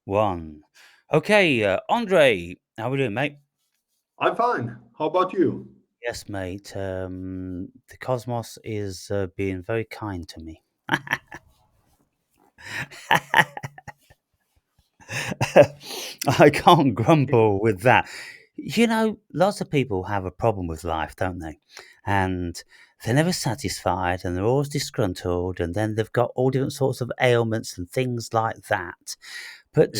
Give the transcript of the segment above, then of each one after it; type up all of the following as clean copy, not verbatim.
One. Okay, Andre, how we doing, mate? I'm fine. How about you? Yes, mate. The cosmos is being very kind to me. I can't grumble with that. Lots of people have a problem with life, don't they? And they're never satisfied and they're always disgruntled, and then they've got all different sorts of ailments and things like that. But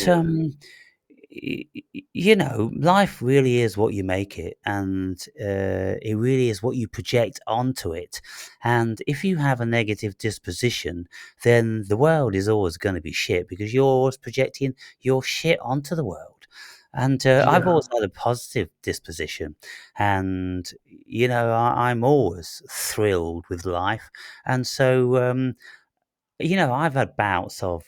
Yeah, life really is what you make it, and it really is what you project onto it. And if you have a negative disposition, then the world is always going to be shit because you're always projecting your shit onto the world. And I've yeah, always had a positive disposition, and I'm always thrilled with life. And so, I've had bouts of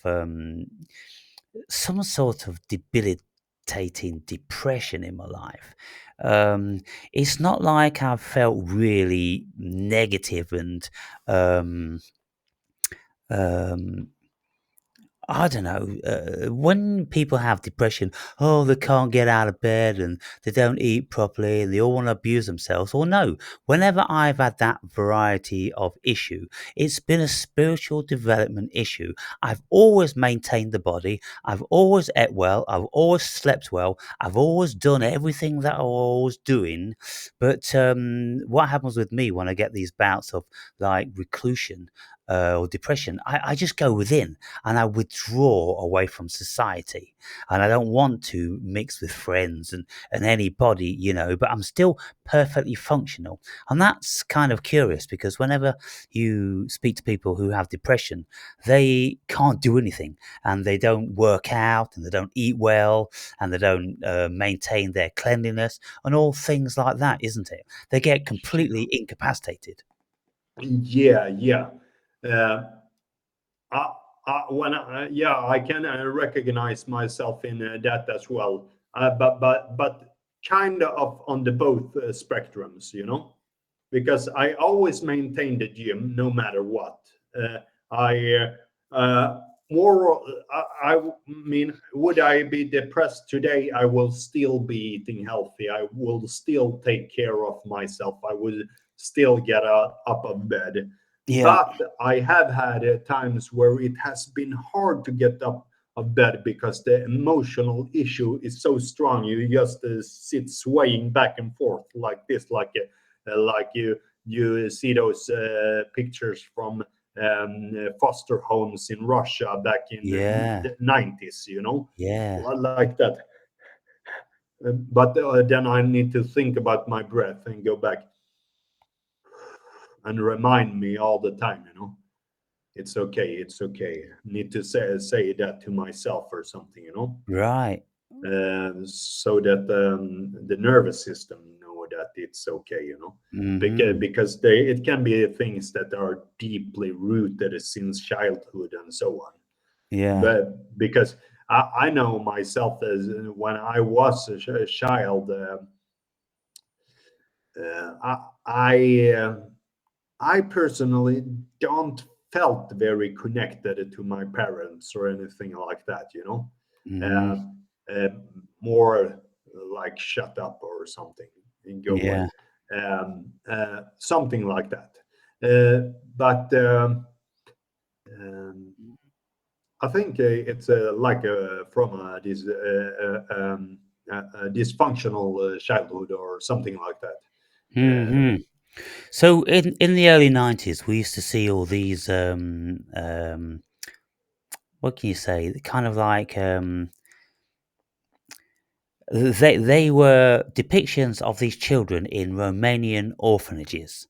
some sort of debilitating depression in my life. It's not like I've felt really negative and um, um, I don't know. When people have depression, oh, they can't get out of bed and they don't eat properly and they all want to abuse themselves. Or no, whenever I've had that variety of issue, it's been a spiritual development issue. I've always maintained the body. I've always ate well. I've always slept well. I've always done everything that I was doing. But what happens with me when I get these bouts of like reclusion or depression, I just go within and I withdraw away from society. And I don't want to mix with friends and anybody, but I'm still perfectly functional. And that's kind of curious because whenever you speak to people who have depression, they can't do anything and they don't work out and they don't eat well and they don't maintain their cleanliness and all things like that, isn't it? They get completely incapacitated. yeah. Uh, I, yeah, I can recognize myself in that as well. But kind of on the both spectrums, because I always maintain the gym no matter what. I more I mean, would I be depressed today? I will still be eating healthy. I will still take care of myself. I would still get up of bed. Yeah, But I have had times where it has been hard to get up of bed because the emotional issue is so strong. You just sit swaying back and forth like this, like you see those pictures from foster homes in Russia back in yeah, the 90s, yeah. like that. But then I need to think about my breath and go back and remind me all the time, it's okay, it's okay. Need to say that to myself or something, Right. so that the nervous system know that it's okay, Hmm. because it can be things that are deeply rooted since childhood and so on. Yeah. But because I know myself as when I was a child, I I personally don't felt very connected to my parents or anything like that, Mhm. uh, uh, more like shut up or something and go away, Yeah. something like that. But I think it's like from this dysfunctional childhood or something like that. Mhm. So in the early 90s, we used to see all these, what can you say? Kind of like, they were depictions of these children in Romanian orphanages,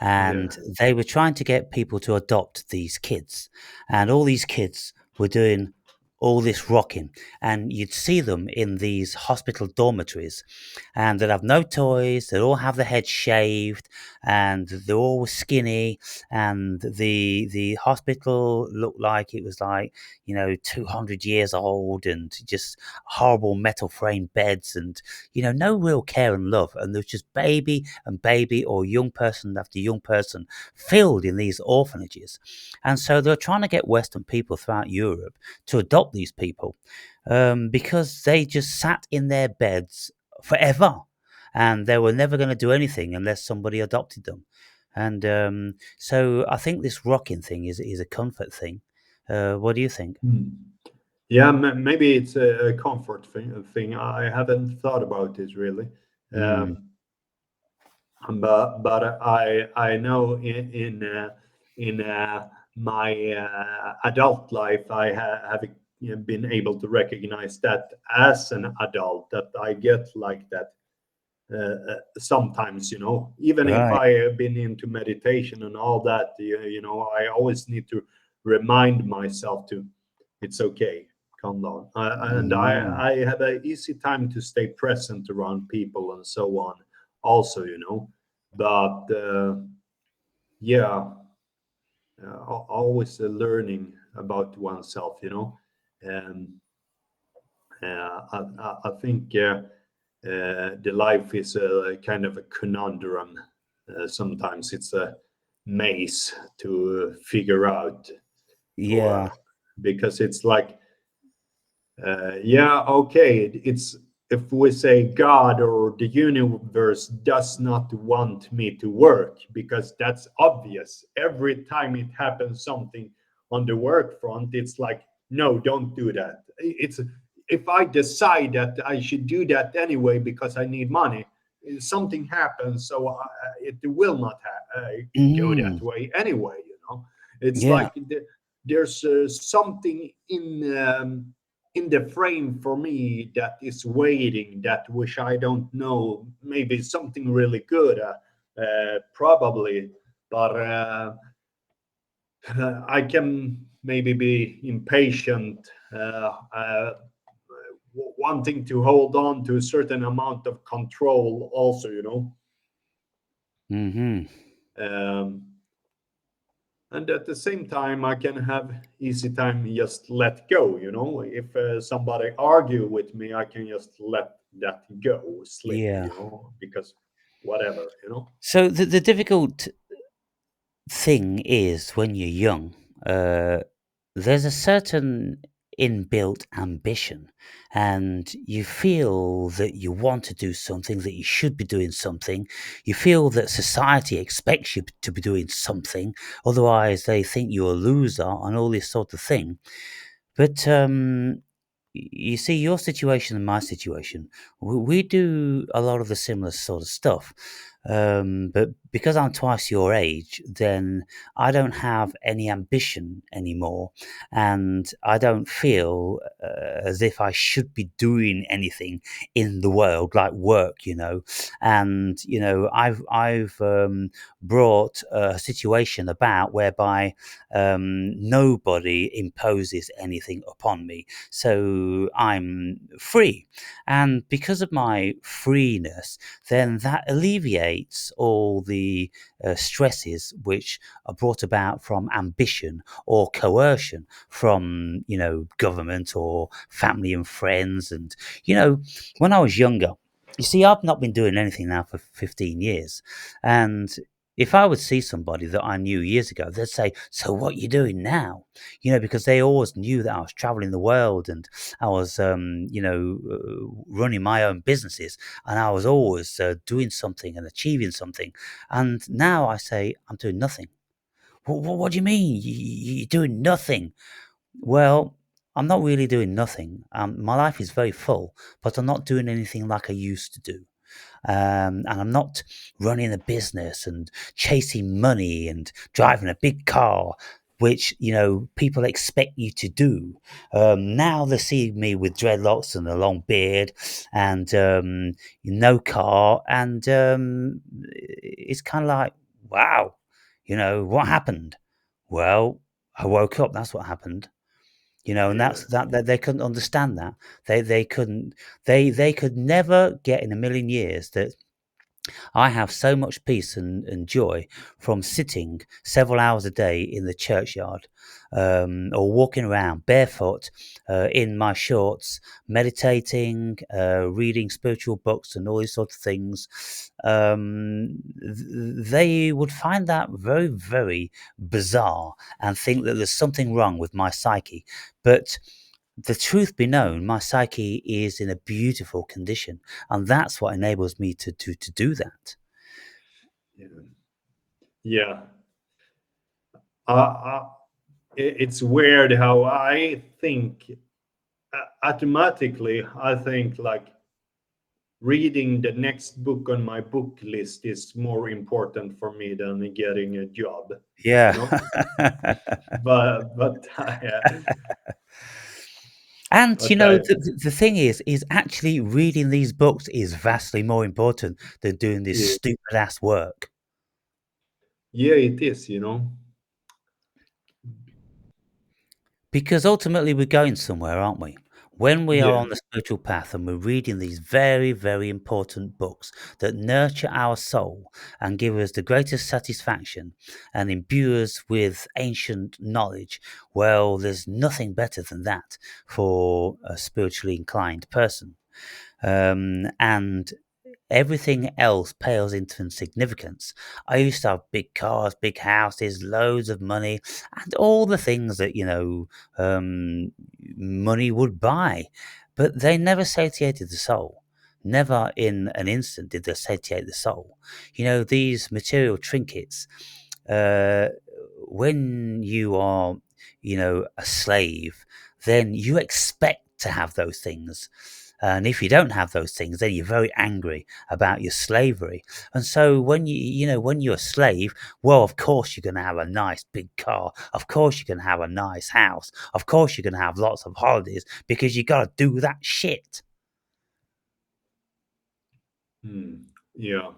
and Yeah, they were trying to get people to adopt these kids, and all these kids were doing all this rocking, and you'd see them in these hospital dormitories, and they'd have no toys, they'd all have their heads shaved, and they're all skinny, and the hospital looked like it was like 200 years old, and just horrible metal frame beds, and no real care and love, and there's just baby and baby or young person after young person filled in these orphanages. And so they're trying to get Western people throughout Europe to adopt adopt these people because they just sat in their beds forever, and they were never going to do anything unless somebody adopted them. And so I think this rocking thing is a comfort thing. What do you think? Hmm. Yeah, maybe it's a comfort thing. I haven't thought about it really. Mm, Um, but I know in my adult life have been able to recognize that as an adult that I get like that sometimes, even if right. I have been into meditation and all that, I always need to remind myself to it's okay, calm down. And Mm, I have an easy time to stay present around people and so on also, but yeah, always learning about oneself, and I think the life is a kind of a conundrum. Sometimes it's a maze to figure out yeah. for because it's like yeah, okay, it's if we say God or the universe does not want me to work, because that's obvious. Every time it happens something on the work front, it's like, no, don't do that. It's if I decide that I should do that anyway because I need money, something happens, so it will not go that Mm, way anyway. It's yeah. like there's something in the frame for me that is waiting, that which I don't know, maybe something really good, probably, but I can maybe be impatient, wanting to hold on to a certain amount of control also, Hmm. um, and at the same time I can have easy time just let go, if somebody argue with me I can just let that go, slip, Yeah. because whatever, So the difficult thing is when you're young, uh, there's a certain inbuilt ambition, and you feel that you want to do something, that you should be doing something. You feel that society expects you to be doing something, otherwise, they think you're a loser, and all this sort of thing. But you see, your situation and my situation, we do a lot of the similar sort of stuff. But because I'm twice your age, then I don't have any ambition anymore, and I don't feel as if I should be doing anything in the world like work, And I've brought a situation about whereby nobody imposes anything upon me. So I'm free. And because of my freeness, then that alleviates all the stresses which are brought about from ambition or coercion from, government or family and friends. And, when I was younger, you see, I've not been doing anything now for 15 years. And if I would see somebody that I knew years ago, they'd say, "So what you doing now?" Because they always knew that I was traveling the world and I was, running my own businesses, and I was always doing something and achieving something. And now I say, "I'm doing nothing." What do you mean? You're doing nothing? Well, I'm not really doing nothing. My life is very full, but I'm not doing anything like I used to do. And I'm not running a business and chasing money and driving a big car, which people expect you to do. Now they see me with dreadlocks and a long beard and no car, and it's kind of like, wow, what happened? Well, I woke up. That's what happened. And that's Yes. that they couldn't understand that. They couldn't they could never get in a million years that I have so much peace and joy from sitting several hours a day in the churchyard, or walking around barefoot in my shorts, meditating, reading spiritual books, and all these sorts of things. They would find that very, very bizarre and think that there's something wrong with my psyche. But the truth be known, my psyche is in a beautiful condition, and that's what enables me to do that. Yeah. Yeah. Uh, it's weird how I think automatically. I think like reading the next book on my book list is more important for me than getting a job. You Yeah. know, but And but I the thing is actually reading these books is vastly more important than doing this yeah, stupid ass work. yeah, it is. You know. Because ultimately we're going somewhere, aren't we? When we are Yeah. on the spiritual path and we're reading these very, very important books that nurture our soul and give us the greatest satisfaction and imbue us with ancient knowledge, well, there's nothing better than that for a spiritually inclined person. And everything else pales into insignificance. I used to have big cars, big houses, loads of money, and all the things that, money would buy. But they never satiated the soul. Never in an instant did they satiate the soul. These material trinkets, uh, when you are, a slave, then you expect to have those things. And if you don't have those things, then you're very angry about your slavery. And so when you're a slave, well, of course you're going to have a nice big car. Of course you're going to have a nice house. Of course you're going to have lots of holidays because you got to do that shit. Hmm. Yeah.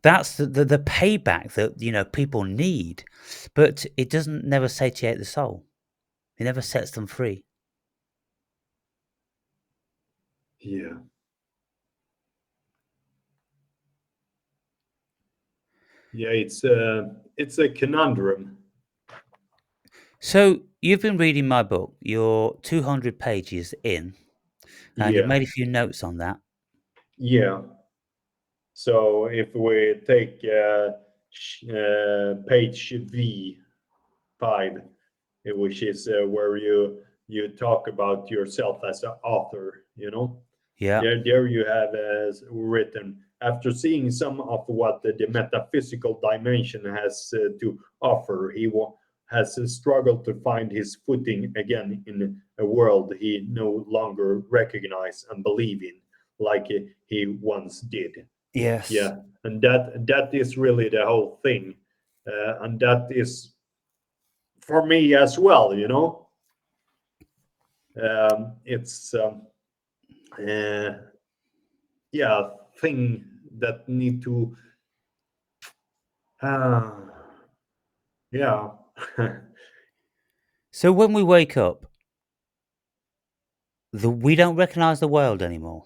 That's the payback that, people need. But it doesn't never satiate the soul. It never sets them free. Yeah. Yeah. It's a conundrum. So you've been reading my book. You're 200 pages in, and you've Yeah. made a few notes on that. Yeah. So if we take page V5, which is where you talk about yourself as an author, you know, Yeah. there you have written, after seeing some of what the metaphysical dimension has to offer, has struggled to find his footing again in a world he no longer recognize and believe in like he once did. Yes. Yeah, and that is really the whole thing, and that is for me as well. You know, it's uh, yeah, thing that need to uh, yeah. So when we wake up, we don't recognize the world anymore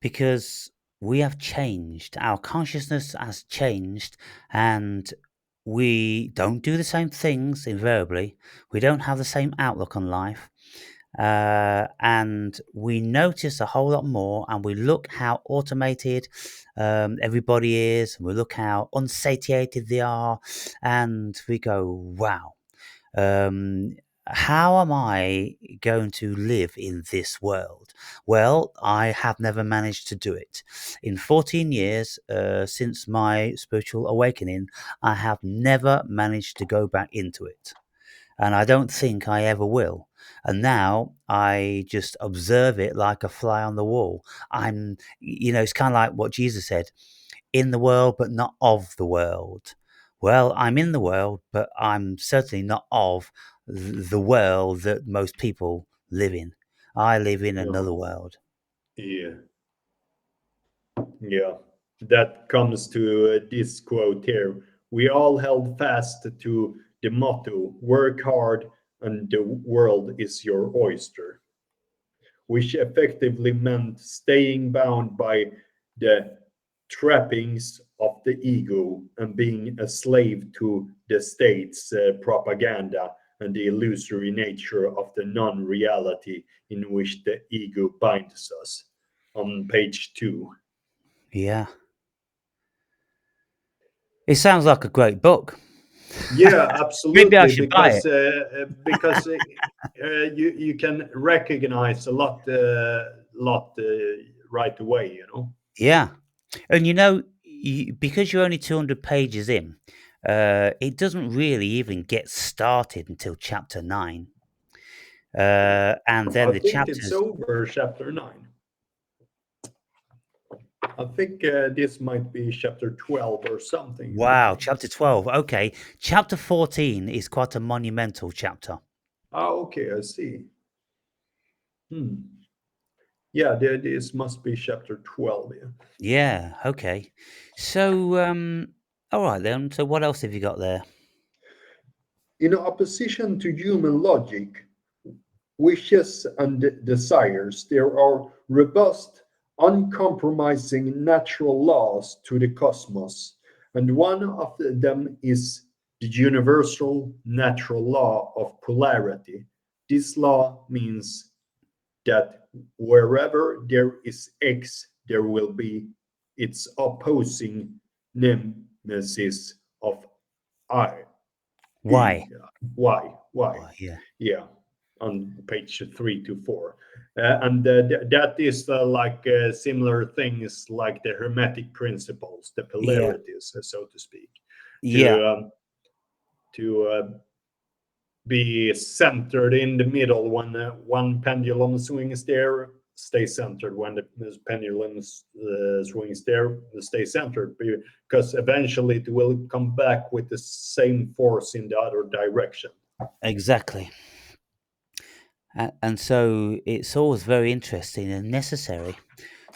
because we have changed. Our consciousness has changed, and we don't do the same things invariably. We don't have the same outlook on life. And we notice a whole lot more, and we look how automated everybody is, and we look how unsatiated they are, and we go, wow. Um, how am I going to live in this world? Well, I have never managed to do it. In 14 years, since my spiritual awakening, I have never managed to go back into it. And I don't think I ever will. And now I just observe it like a fly on the wall. It's kind of like what Jesus said, in the world, but not of the world. Well, I'm in the world, but I'm certainly not of the world that most people live in. I live in Yeah, another world. yeah, yeah. That comes to this quote here. We all held fast to the motto: "Work hard, and the world is your oyster," which effectively meant staying bound by the trappings of the ego and being a slave to the state's propaganda and the illusory nature of the non reality in which the ego binds us. On page 2. Yeah. It sounds like a great book. Yeah, Maybe I absolutely, should buy it. because you can recognize a lot right away. Yeah. And because you're only 200 pages in, it doesn't really even get started until chapter 9. And then I the think it's chapters. over chapter 9. I think this might be chapter 12 or something in Wow, between. chapter 12. Okay. Chapter 14 is quite a monumental chapter. Ah, okay, I see. Hmm. Yeah, this must be chapter 12. Yeah. Yeah, okay. So, all right then. So, what else have you got there? In opposition to human logic, wishes, and desires, there are robust, uncompromising natural laws to the cosmos, and one of them is the universal natural law of polarity. This law means that wherever there is X, there will be its opposing nemesis of I. Why? Why? Why? Yeah. Yeah, on page 3 to 4. And that is like similar things like the hermetic principles, the Yeah. polarities, so to speak, Yeah. to be centered in the middle when one pendulum swings there, stay centered. When the pendulum swings there, stay centered, because eventually it will come back with the same force in the other direction. Exactly. And so it's always very interesting and necessary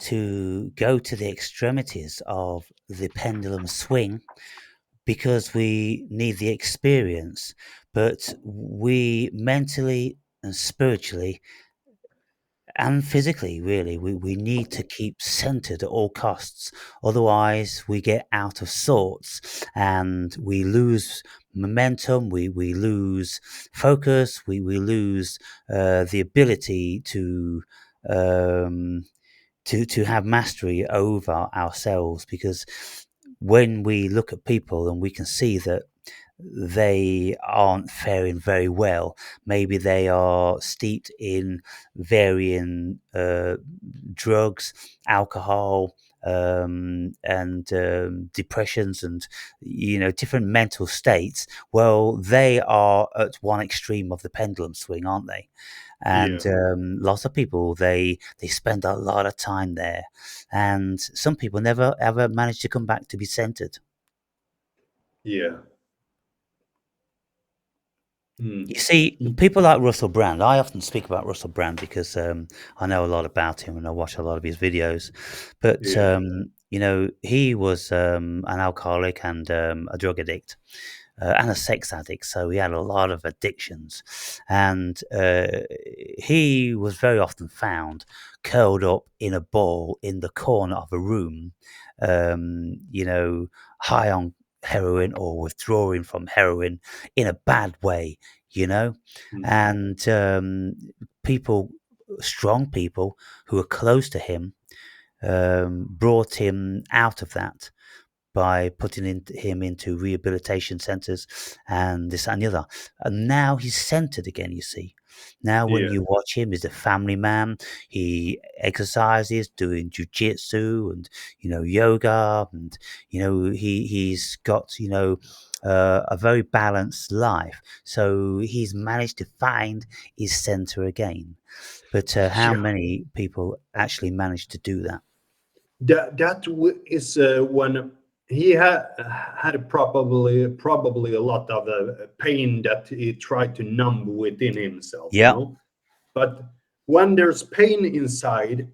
to go to the extremities of the pendulum swing because we need the experience, but we mentally and spiritually and physically, really, we need to keep centered at all costs. Otherwise, we get out of sorts and we lose momentum, we lose focus, we lose the ability um, to have mastery over ourselves because when we look at people and we can see that they aren't faring very well. Maybe they are steeped in varying drugs, alcohol, and depressions, and different mental states. Well, they are at one extreme of the pendulum swing, aren't they? And Yeah, lots of people they spend a lot of time there, and some people never ever manage to come back to be centered. yeah. You Mm. see, people like Russell Brand, I often speak about Russell Brand because I know a lot about him and I watch a lot of his videos. But, Yeah. he was an alcoholic and a drug addict and a sex addict. So he had a lot of addictions. And he was very often found curled up in a ball in the corner of a room, high on heroin or withdrawing from heroin in a bad way, you know? Mm. And people, strong people who were close to him, brought him out of that by putting him into rehabilitation centres and this and the other. And now he's centred again, you see. Now, when Yeah. you watch him, he's a family man. He exercises, doing jujitsu and, yoga. And, he's got, a very balanced life. So he's managed to find his centre again. But how Yeah. many people actually manage to do that? Is when he had probably a lot of pain that he tried to numb within himself, Yeah, But when there's pain inside,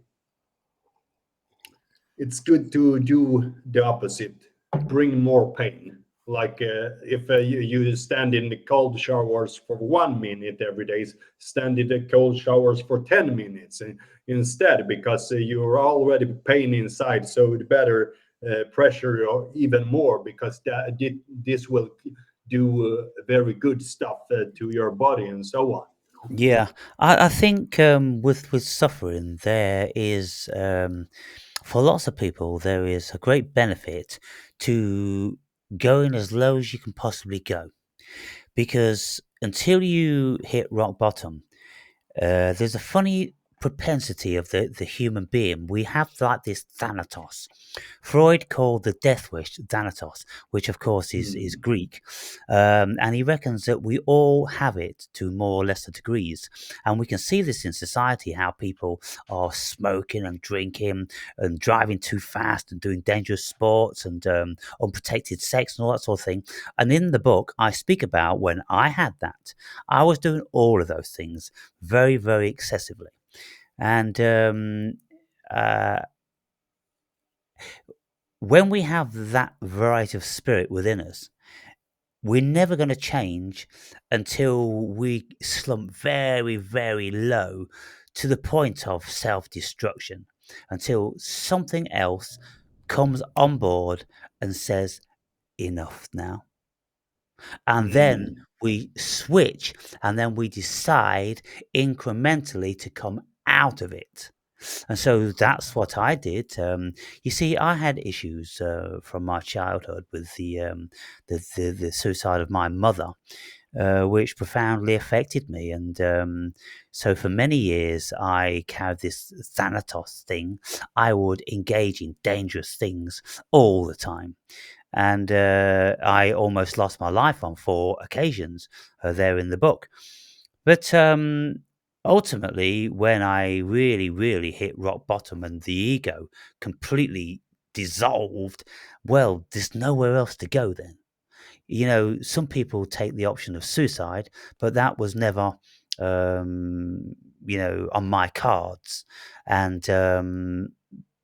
it's good to do the opposite, bring more pain. Like if you stand in the cold showers for 1 minute every day, stand in the cold showers for 10 minutes instead, because you're already pain inside, so it better pressure you even more, because this will do very good stuff to your body and so on. yeah. I think with suffering, there is for lots of people there is a great benefit to going as low as you can possibly go. Because until you hit rock bottom, there's a funny propensity of the human being. We have like this Thanatos. Freud called the death wish Thanatos, which of course is Mm. Greek. And he reckons that we all have it to more or lesser degrees. And we can see this in society, how people are smoking and drinking and driving too fast and doing dangerous sports and unprotected sex and all that sort of thing. And in the book, I speak about when I had that. I was doing all of those things very, very excessively. And uh, when we have that variety of spirit within us, we're never going to change until we slump very, very low to the point of self destruction, until something else comes on board and says, enough now. And then Mm. we switch and then we decide incrementally to come out of it. And so that's what I did. You see, I had issues from my childhood with the suicide of my mother, which profoundly affected me. And so for many years, I carried this Thanatos thing. I would engage in dangerous things all the time. And I almost lost my life on 4 occasions there in the book. But ultimately, when I really, really hit rock bottom and the ego completely dissolved, well, there's nowhere else to go then. You know, some people take the option of suicide, but that was never, um, on my cards. And,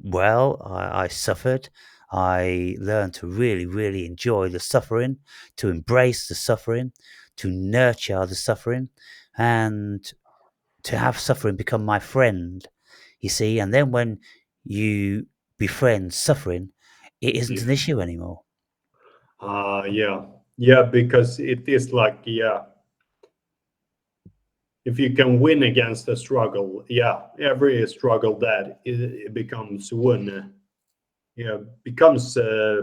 well, I suffered. I learned to really, really enjoy the suffering, to embrace the suffering, to nurture the suffering, and to have suffering become my friend, you see. And then when you befriend suffering, it isn't Yeah. an issue anymore. Yeah. Yeah, because it is like, yeah, if you can win against a struggle, yeah, every struggle that it becomes one, yeah, becomes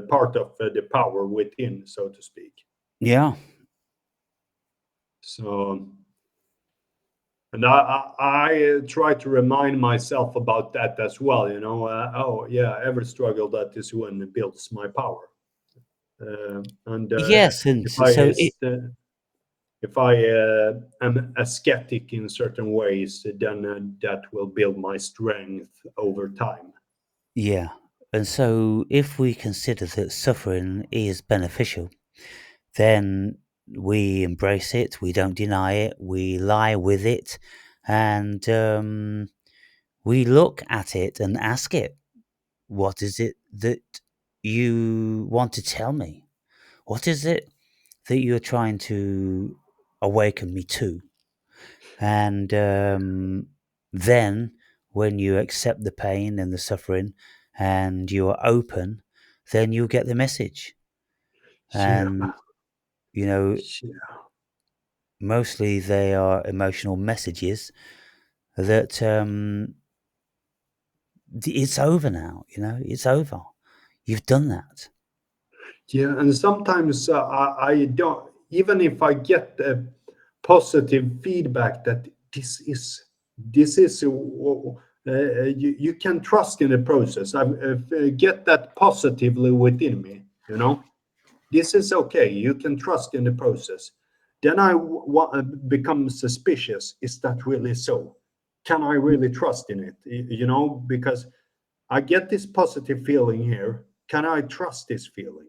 part of the power within, so to speak. Yeah. So, and I try to remind myself about that as well. Oh yeah, every struggle that is one builds my power. And Yes, and if I so it. is if I am a skeptic in certain ways, then that will build my strength over time. Yeah. And so if we consider that suffering is beneficial, then we embrace it, we don't deny it, we lie with it, and we look at it and ask it, what is it that you want to tell me? What is it that you're trying to awaken me to? And then, when you accept the pain and the suffering and you're open, then you'll get the message. Yeah, And, you know, yeah, mostly they are emotional messages that it's over now, it's over. You've done that. yeah. And sometimes I don't, even if I get positive feedback that this is you can trust in the process. I get that positively within me. This is okay. You can trust in the process. Then become suspicious. Is that really so? Can I really trust in it? Because I get this positive feeling here. Can I trust this feeling?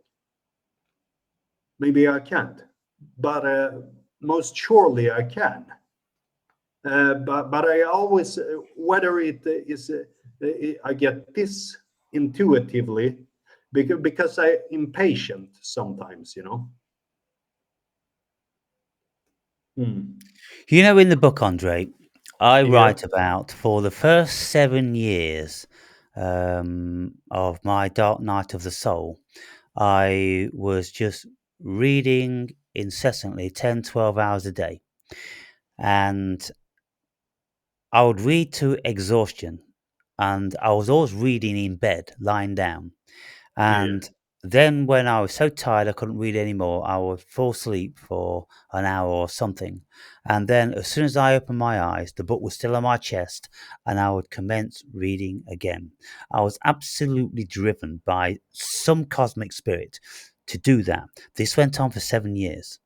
Maybe I can't, but most surely I can. But I always, whether it is, I get this intuitively because I impatient sometimes. Hmm. In the book, Andre, I Yeah, write about for the first 7 years of my dark night of the soul, I was just reading incessantly 10, 12 hours a day. And I would read to exhaustion. And I was always reading in bed, lying down. And yeah, Then, when I was so tired I couldn't read anymore, I would fall asleep for an hour or something. And then, as soon as I opened my eyes, the book was still on my chest, and I would commence reading again. I was absolutely driven by some cosmic spirit to do that. This went on for 7 years.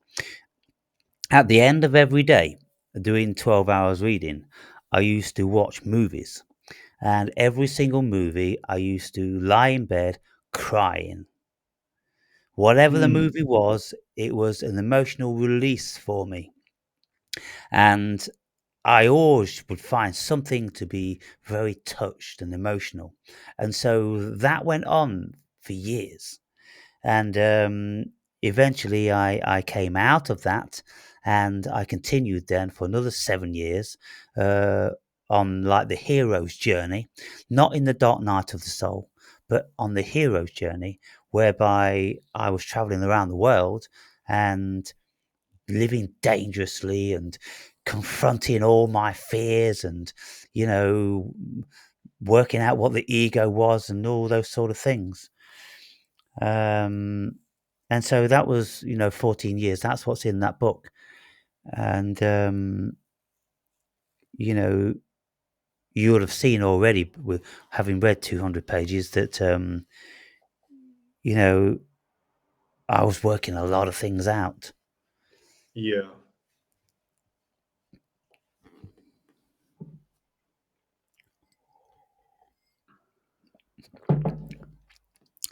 At the end of every day, doing 12 hours reading, I used to watch movies. And every single movie, I used to lie in bed crying. Whatever the Mm, movie was, it was an emotional release for me. And I always would find something to be very touched and emotional. And so that went on for years. And eventually I came out of that, and I continued then for another 7 years uh, on like the hero's journey, not in the dark night of the soul, but on the hero's journey, whereby I was traveling around the world and living dangerously and confronting all my fears and, you know, working out what the ego was and all those sort of things. Um, and so that was, 14 years. That's what's in that book. And, you know, you would have seen already with having read 200 pages that, you know, I was working a lot of things out. yeah.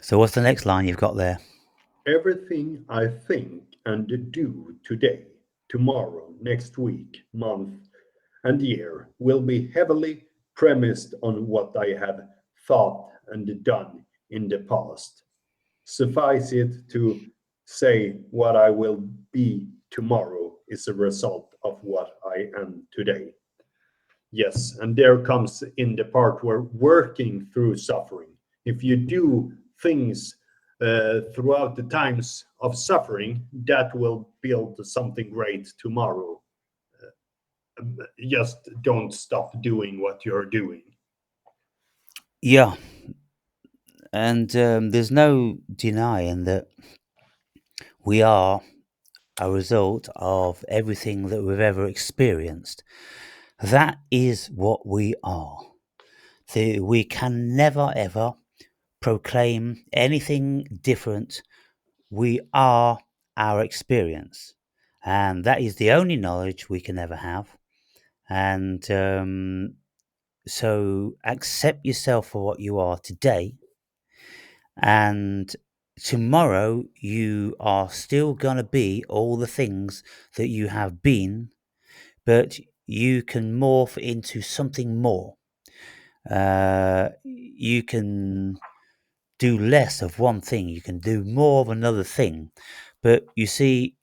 So what's the next line you've got there? Everything I think and do today, tomorrow, next week, month, and year will be heavily premised on what I have thought and done in the past. Suffice it to say, what I will be tomorrow is a result of what I am today. Yes, and there comes in the part where working through suffering. If you do things throughout the times of suffering, that will build something great tomorrow. Just don't stop doing what you're doing. Yeah. And there's no denying that we are a result of everything that we've ever experienced. That is what we are. We can never ever proclaim anything different. We are our experience. And that is the only knowledge we can ever have. And so accept yourself for what you are today. And tomorrow, you are still going to be all the things that you have been, but you can morph into something more. You can do less of one thing, you can do more of another thing. But you see,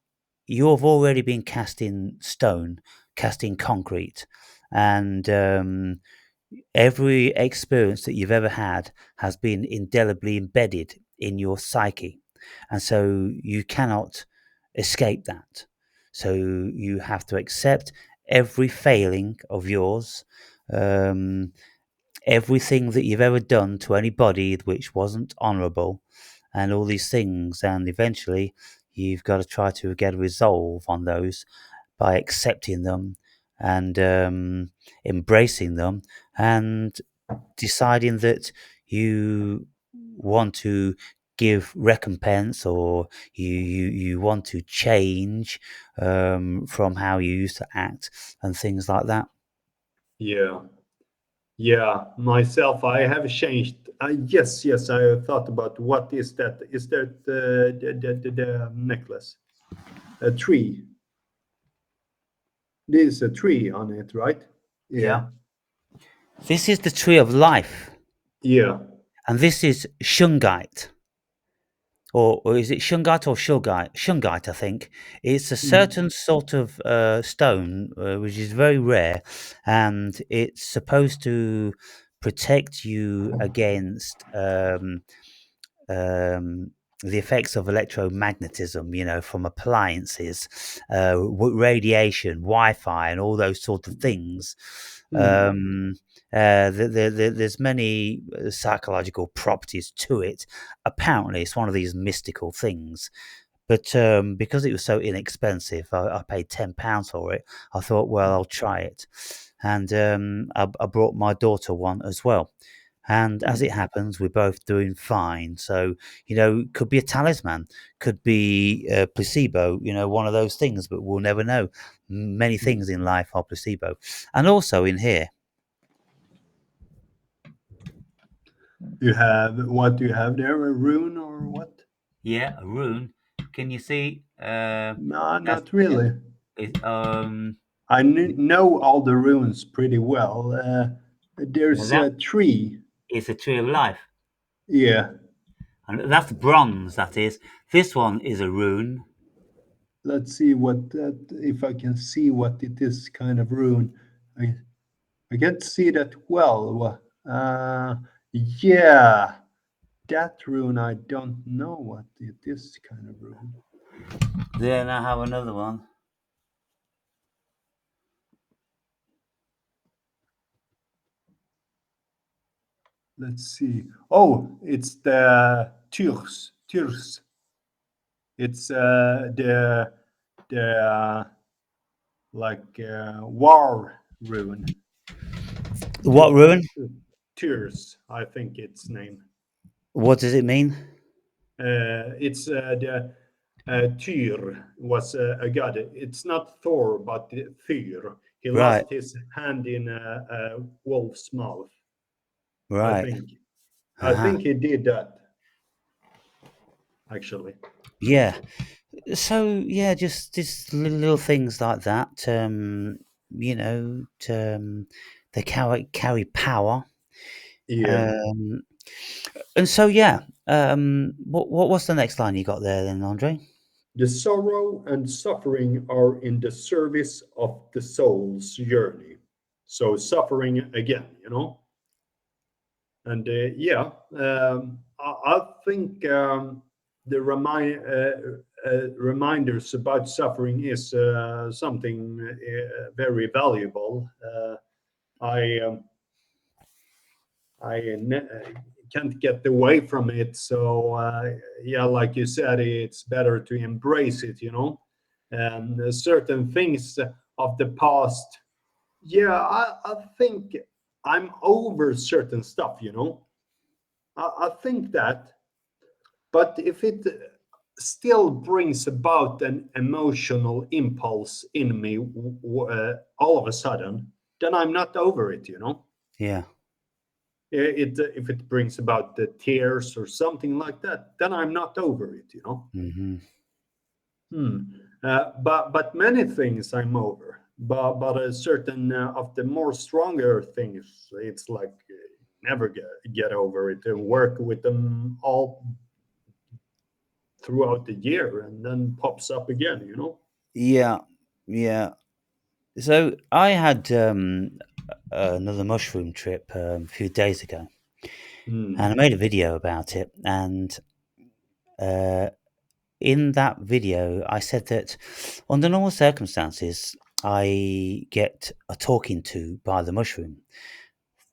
you have already been cast in stone, cast in concrete, and every experience that you've ever had has been indelibly embedded in your psyche. And so you cannot escape that. So you have to accept every failing of yours, um, everything that you've ever done to anybody which wasn't honourable, and all these things. And eventually, you've got to try to get a resolve on those by accepting them and embracing them and deciding that you want to give recompense, or you want to change from how you used to act and things like that. Yeah, yeah. Myself, I have changed. Yes, yes. I thought about what is that? Is that the necklace? A tree. There's a tree on it, right? Yeah. Yeah, This is the tree of life, yeah. and this is shungite. Or is it shungite or shungite? Shungite, I think. It's a Mm. certain sort of stone which is very rare, and it's supposed to protect you against um, the effects of electromagnetism, from appliances, radiation, Wi-Fi, and all those sort of things. Hmm. There's many psychological properties to it. Apparently, it's one of these mystical things. But because it was so inexpensive, I paid £10 for it. I thought, well, I'll try it, and I brought my daughter one as well. And as it Hmm. happens, we're both doing fine. So, could be a talisman, could be a placebo, one of those things, but we'll never know. Many Hmm. things in life are placebo. And also in here, You have what do you have there? A rune or what? yeah, a rune. Can you see? No, That's not really. it, I know all the runes pretty well. well, There's that a tree. is a tree of life. Yeah. And that's bronze, that is. This one is a rune. Let's see what that. If I can see what it is, kind of rune. I I can't see that well. Yeah, that rune. I don't know what it is, kind of rune. Then I have another one. Let's see. Oh, it's the Tyrs. Tyrs. It's the like war rune. What Ty- rune? Tyrs, I think its name. What does it mean? It's the Tyr was a god. It's not Thor, but Tyr. He Right, lost his hand in a wolf's mouth. I right. think. I Uh-huh. think he did that actually. Yeah. So yeah, just little things like that. They carry power. Yeah. Um, and so yeah. What's the next line you got there then, Andre? The sorrow and suffering are in the service of the soul's journey. So suffering again. And yeah, I think the reminders about suffering is something very valuable. I I can't get away from it. So yeah, like you said, it's better to embrace it. And certain things of the past. Yeah, I think I'm over certain stuff. I think that, but if it still brings about an emotional impulse in me all of a sudden, then I'm not over it. Yeah. If it brings about the tears or something like that, then I'm not over it. Hmm. Hmm. But many things I'm over. But a certain of the more stronger things, it's like never get over it and work with them all throughout the year, and then pops up again. Yeah. Yeah. So I had another mushroom trip a few days ago, and I Hmm. made a video about it. And uh, in that video, I said that under normal circumstances, I get a talking to by the mushroom.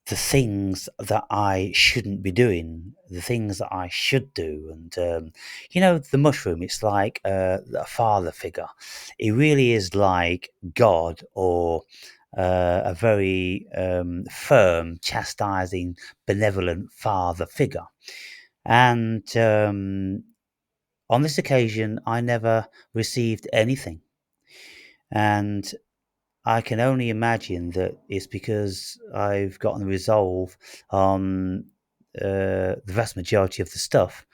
The things that I shouldn't be doing, the things that I should do. And, the mushroom, it's like a father figure. It really is like God or a very firm, chastising, benevolent father figure. And on this occasion, I never received anything. And I can only imagine that it's because I've gotten resolve on the vast majority of the stuff.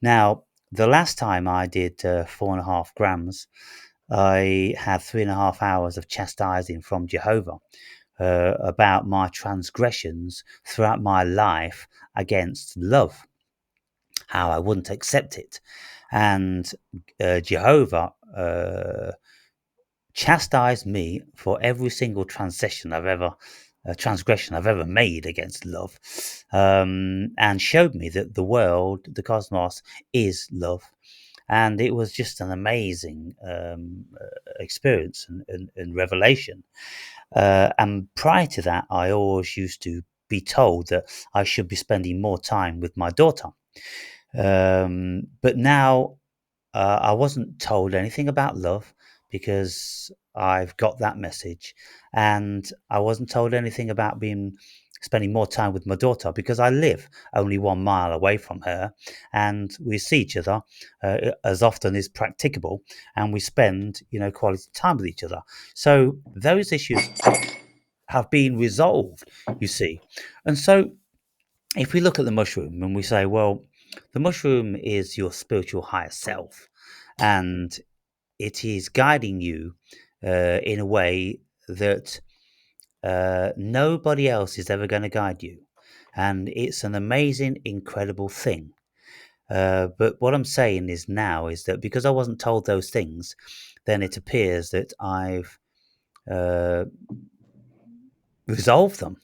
Now, the last time I did 4.5 grams, I had 3.5 hours of chastising from Jehovah about my transgressions throughout my life against love, how I wouldn't accept it. And Jehovah chastised me for every single transgression I've ever made against love, and showed me that the world, the cosmos, is love. And it was just an amazing experience and revelation. And prior to that, I always used to be told that I should be spending more time with my daughter. But now I wasn't told anything about love because I've got that message, and I wasn't told anything about being spending more time with my daughter because I live only 1 mile away from her, and we see each other as often as practicable, and we spend quality time with each other. So those issues have been resolved, you see, and so if we look at the mushroom and we say, well, the mushroom is your spiritual higher self, and it is guiding you in a way that nobody else is ever going to guide you. And it's an amazing, incredible thing. But what I'm saying is now is that because I wasn't told those things, then it appears that I've uh, resolved them.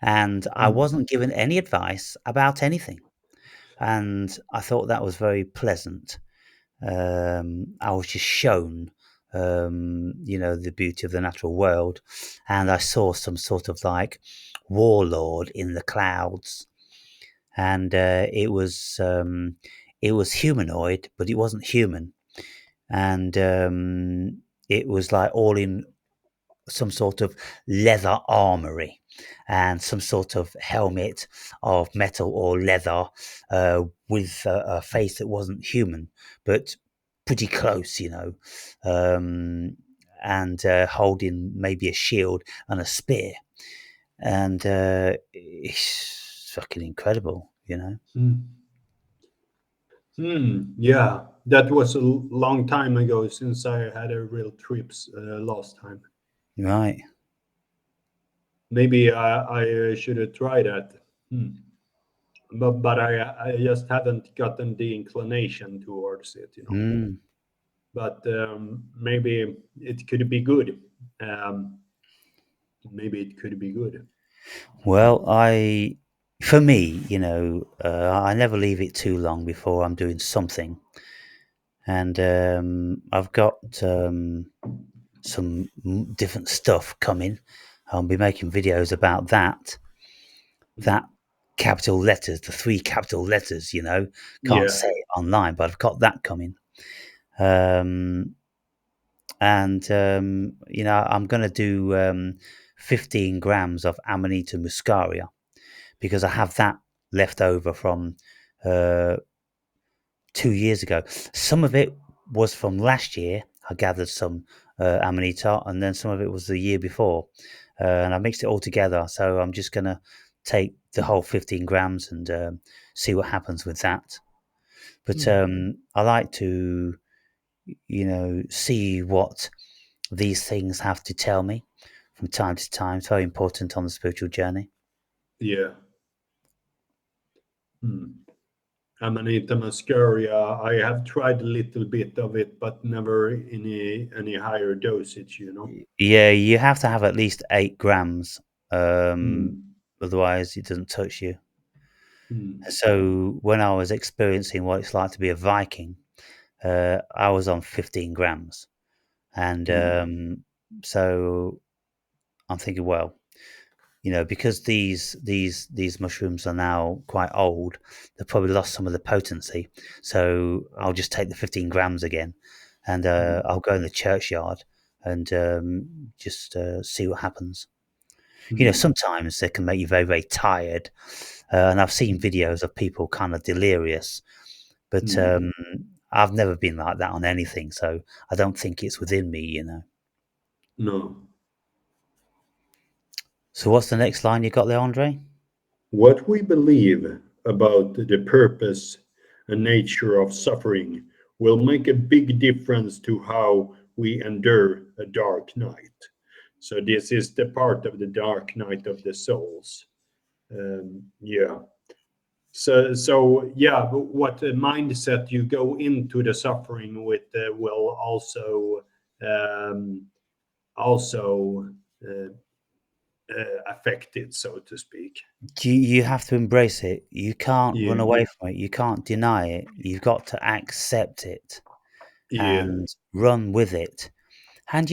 And I Mm. wasn't given any advice about anything. And I thought that was very pleasant. I was just shown, the beauty of the natural world, and I saw some sort of like warlord in the clouds, and it was humanoid, but it wasn't human, and it was like all in some sort of leather armory and some sort of helmet of metal or leather with a face that wasn't human, but pretty close, um, and holding maybe a shield and a spear. And it's fucking incredible. Mm. Yeah, that was a long time ago since I had a real trips last time. Right. Maybe I should have tried that. Hmm. But I just haven't gotten the inclination towards it. Mm. But maybe it could be good. Um, maybe it could be good. Well, for me, I never leave it too long before I'm doing something. And I've got some different stuff coming. I'll be making videos about that capital letters, the three capital letters. Can't Yeah. say it online, but I've got that coming. Um, and I'm going to do 15 grams of Amanita muscaria because I have that left over from uh, 2 years ago. Some of it was from last year. I gathered some amanita, and then some of it was the year before, and I mixed it all together. So I'm just gonna take the whole 15 grams and see what happens with that. But Hmm. I like to, see what these things have to tell me from time to time. It's very important on the spiritual journey. Yeah. Hmm. Amanita muscaria. I have tried a little bit of it, but never any higher dosage. Yeah, you have to have at least 8 grams, Hmm. otherwise it doesn't touch you. Hmm. So when I was experiencing what it's like to be a Viking, I was on 15 grams, and Hmm. so I'm thinking, well, because these mushrooms are now quite old, they've probably lost some of the potency. So I'll just take the 15 grams again, and Hmm. I'll go in the churchyard and just see what happens. Hmm. Sometimes they can make you very, very tired. And I've seen videos of people kind of delirious, but Hmm. I've never been like that on anything. So I don't think it's within me. No. So what's the next line you got there, Andre? What we believe about the purpose and nature of suffering will make a big difference to how we endure a dark night. So this is the part of the dark night of the souls. Yeah. So yeah, but what mindset you go into the suffering with will um, also uh, affect it, so to speak. You have to embrace it. You can't run Yeah. away from it. You can't deny it. You've got to accept it Yeah. and run with it. And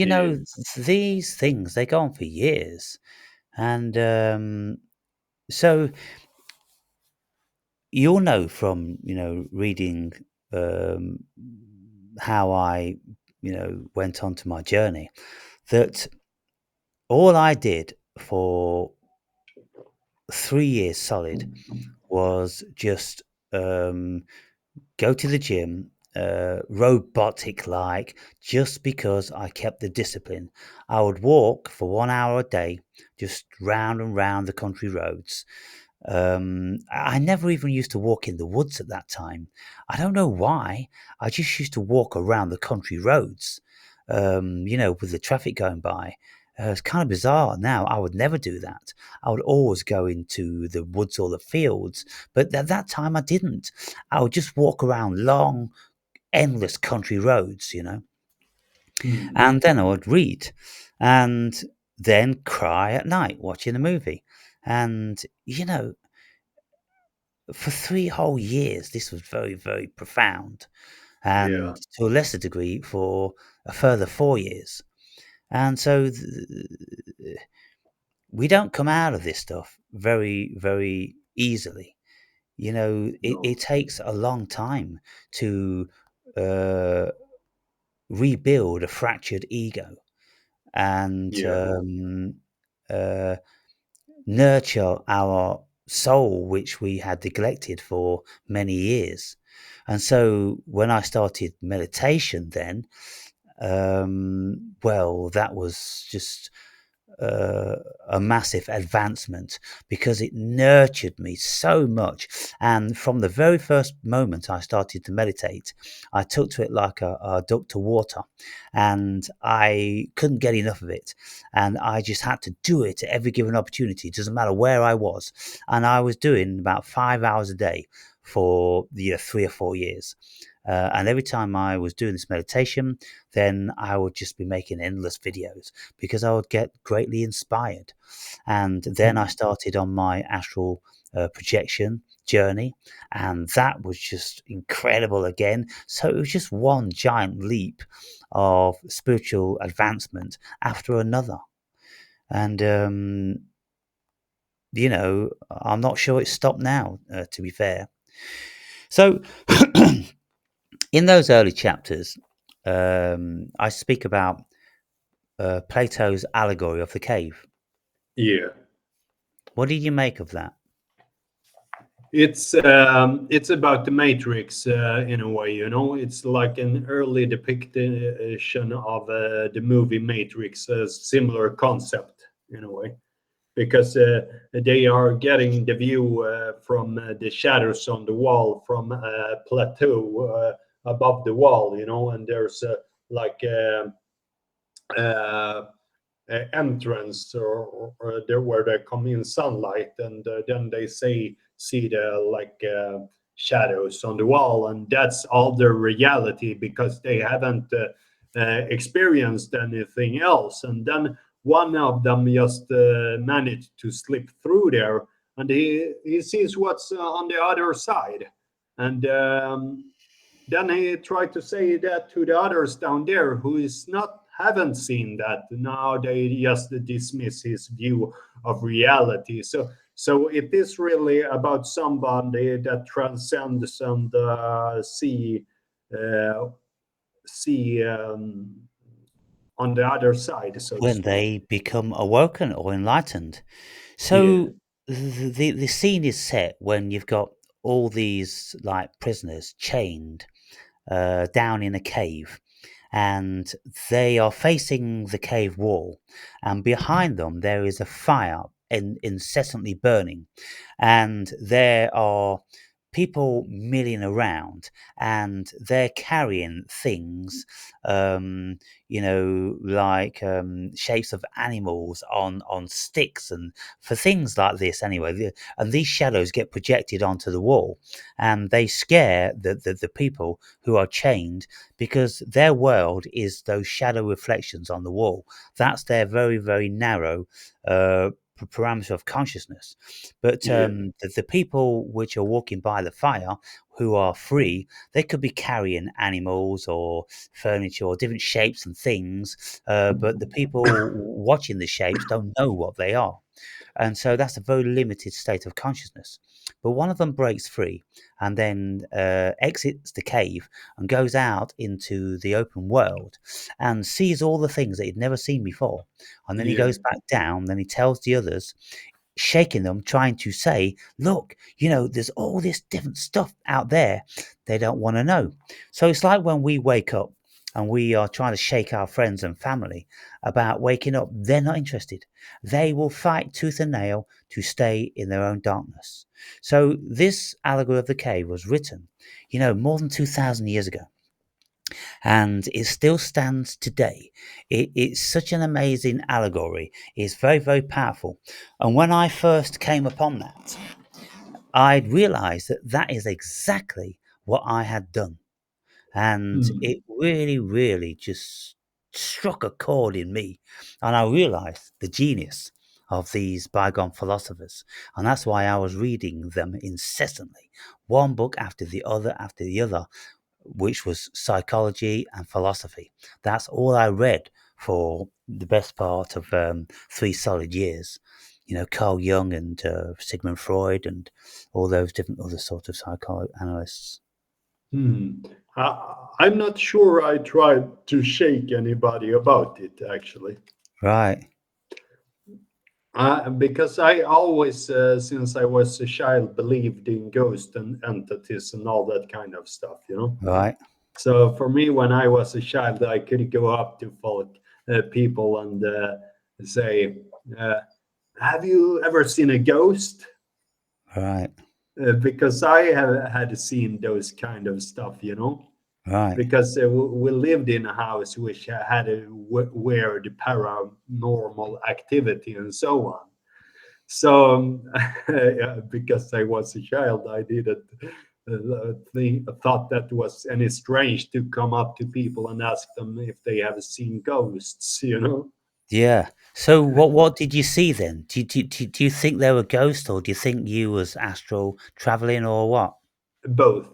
these things, they go on for years. And so you'll know from, reading um, how I, went on to my journey, that all I did for 3 years solid was just um, go to the gym, robotic like, just because I kept the discipline. I would walk for 1 hour a day, just round and round the country roads. I never even used to walk in the woods at that time. I don't know why. I just used to walk around the country roads, with the traffic going by. It's kind of bizarre now. I would never do that. I would always go into the woods or the fields, but at that time I didn't. I would just walk around long, endless country roads. Mm. And then I would read and then cry at night watching a movie. And, for 3 whole years, this was very, very profound, Yeah. and to a lesser degree for a further 4 years. And so we don't come out of this stuff very, very easily. It No. takes a long time to uh, rebuild a fractured ego and Yeah. uh, nurture our soul, which we had neglected for many years. And so when I started meditation, then, well, that was just uh, a massive advancement because it nurtured me so much. And from the very first moment I started to meditate, I took to it like a duck to water, and I couldn't get enough of it. And I just had to do it at every given opportunity. It doesn't matter where I was. And I was doing about 5 hours a day for 3 or 4 years. And every time I was doing this meditation, then I would just be making endless videos because I would get greatly inspired. And then I Mm. started on my astral projection journey, and that was just incredible again. So it was just one giant leap of spiritual advancement after another. And, I'm not sure it's stopped now, to be fair. So, in those early chapters, I speak about Plato's allegory of the cave. Yeah. What did you make of that? It's about the Matrix in a way, you know. It's like an early depiction of the movie Matrix, a similar concept in a way, because they are getting the view from the shadows on the wall from a plateau above the wall, you know, and there's like uh, entrance or there where they come in sunlight, and then they see the like shadows on the wall, and that's all their reality because they haven't experienced anything else. And then one of them just managed to slip through there, and he sees what's on the other side. And then he tried to say that to the others down there who is not haven't seen that. Now they just dismiss his view of reality. So it is really about somebody that transcends and uh, see on the other side, so to When speak. they become awoken or enlightened. Yeah. So the scene is set when you've got all these like prisoners chained down in a cave, and they are facing the cave wall, and behind them there is a fire incessantly burning, and there are people milling around, and they're carrying things, um, like shapes of animals on sticks, and for things like this anyway. And these shadows get projected onto the wall, and they scare the people who are chained, because their world is those shadow reflections on the wall. That's their very, very narrow parameter of consciousness. But Yeah. the people which are walking by the fire, who are free, they could be carrying animals or furniture or different shapes and things. But the people watching the shapes don't know what they are. And so that's a very limited state of consciousness. But one of them breaks free and then exits the cave and goes out into the open world and sees all the things that he'd never seen before. And then he Yeah. goes back down, then he tells the others, shaking them, trying to say, look, there's all this different stuff out there they don't want to know. So it's like when we wake up and we are trying to shake our friends and family about waking up, they're not interested. They will fight tooth and nail to stay in their own darkness. So this allegory of the cave was written, more than 2,000 years ago, and it still stands today. It's such an amazing allegory. It's very, very powerful. And when I first came upon that, I realized that that is exactly what I had done. And Hmm. it really, really just struck a chord in me. And I realized the genius of these bygone philosophers. And that's why I was reading them incessantly, one book after the other, which was psychology and philosophy. That's all I read for the best part of 3 solid years. Carl Jung and Sigmund Freud and all those different other sort of psychoanalysts. Hmm. I'm not sure I tried to shake anybody about it, actually. Right, Because I always, since I was a child, believed in ghosts and entities and all that kind of stuff, you know? right, So for me, when I was a child, I could go up to people and say, uh, "Have you ever seen a ghost?" right, Because I have had seen those kind of stuff, you know. right. Because we lived in a house which had a weird paranormal activity and so on. So, yeah, because I was a child, I didn't thought that was any strange to come up to people and ask them if they have seen ghosts, you know? Yeah. So what did you see then? Do you think they were ghosts, or do you think you was astral traveling, or what? Both.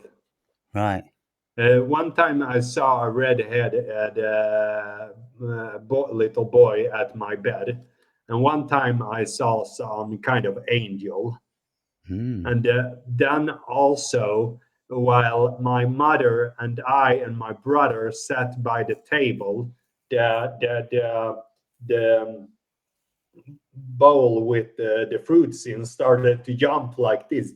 Right. One time I saw a redhead little boy at my bed, and one time I saw some kind of angel. Hmm. And then also, while my mother and I and my brother sat by the table, the bowl with the fruits in started to jump like this.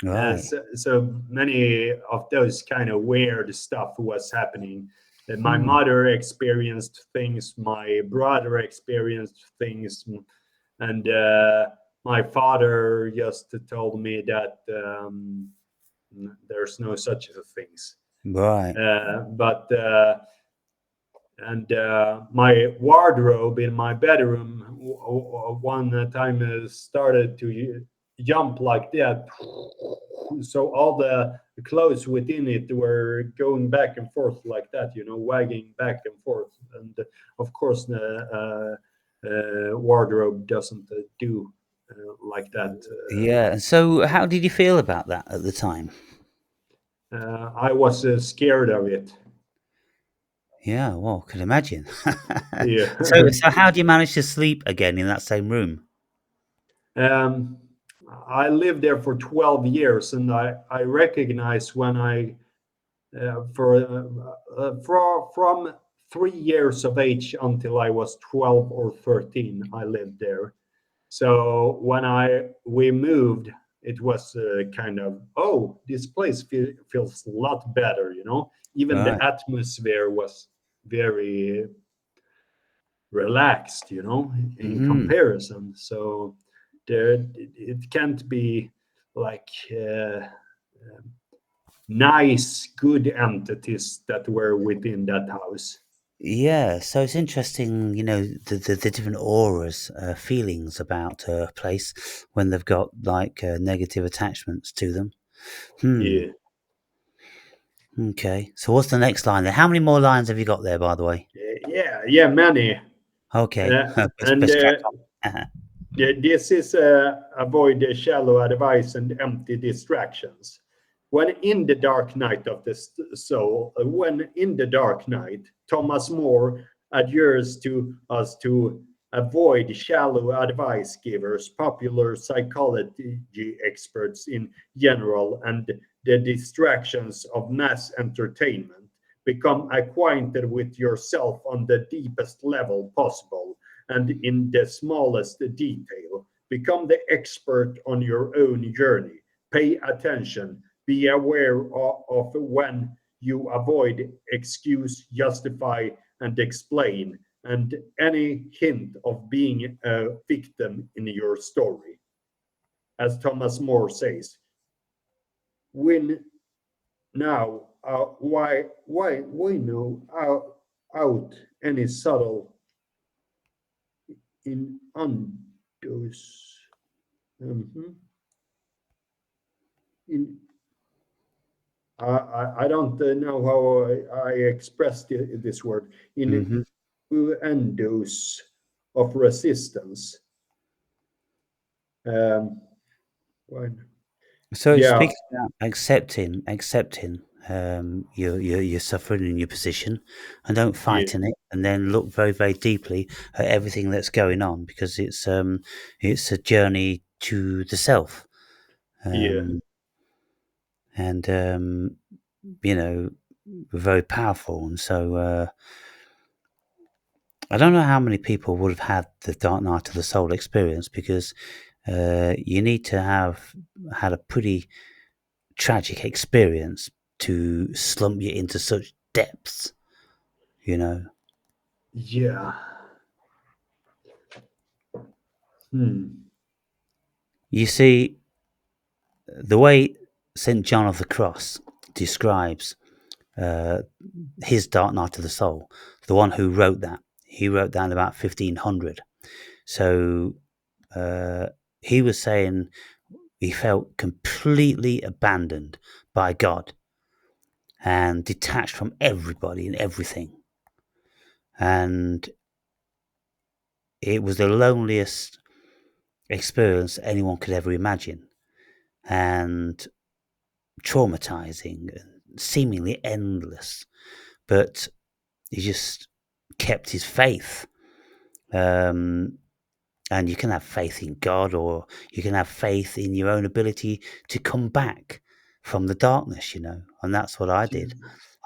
Right. So many of those kind of weird stuff was happening. My Hmm. mother experienced things, my brother experienced things, and my father just told me that there's no such things. Right. But and my wardrobe in my bedroom one time started to jump like that, so all the clothes within it were going back and forth like that, you know, wagging back and forth. And of course the wardrobe doesn't do like that. Yeah. And so how did you feel about that at the time? I was scared of it. Yeah, well, could imagine. Yeah. So how do you manage to sleep again in that same room? Um, I lived there for 12 years, and I recognize when from 3 years of age until I was 12 or 13, I lived there. So when we moved, it was kind of, oh, this place feels a lot better, you know. Even the Right. atmosphere was very relaxed, you know, in Hmm. comparison. So it can't be like nice, good entities that were within that house. Yeah, so it's interesting, the different auras, feelings about a place when they've got like negative attachments to them. Hmm. Yeah, Okay. So what's the next line there? How many more lines have you got there, by the way? yeah, many. Okay. Uh, and Let's crack on. This is avoid shallow advice and empty distractions. When in the dark night of the soul, when in the dark night, Thomas More adheres to us to avoid shallow advice givers, popular psychology experts in general, and the distractions of mass entertainment. Become acquainted with yourself on the deepest level possible and in the smallest detail. Become the expert on your own journey. Pay attention. Be aware of when you avoid, excuse, justify, and explain, and any hint of being a victim in your story. As Thomas More says, win now. Why know out any subtle in undos? Mhm. In I don't know how I express this word Hmm. innuendos of resistance. Um, when, So it yeah, speaks about accepting your suffering and your position, and don't yeah, fight in it, and then look very very deeply at everything that's going on because it's a journey to the self, yeah, um, and you know very powerful. And so I don't know how many people would have had the Dark Night of the Soul experience because you need to have had a pretty tragic experience to slump you into such depths, you know. yeah. Hmm. You see, the way St. John of the Cross describes uh, his Dark Night of the Soul, the one who wrote that, he wrote that in about 1500. So uh, he was saying he felt completely abandoned by God and detached from everybody and everything. And it was the loneliest experience anyone could ever imagine, and traumatizing and seemingly endless. But he just kept his faith. Um, and you can have faith in God, or you can have faith in your own ability to come back from the darkness, And that's what I did.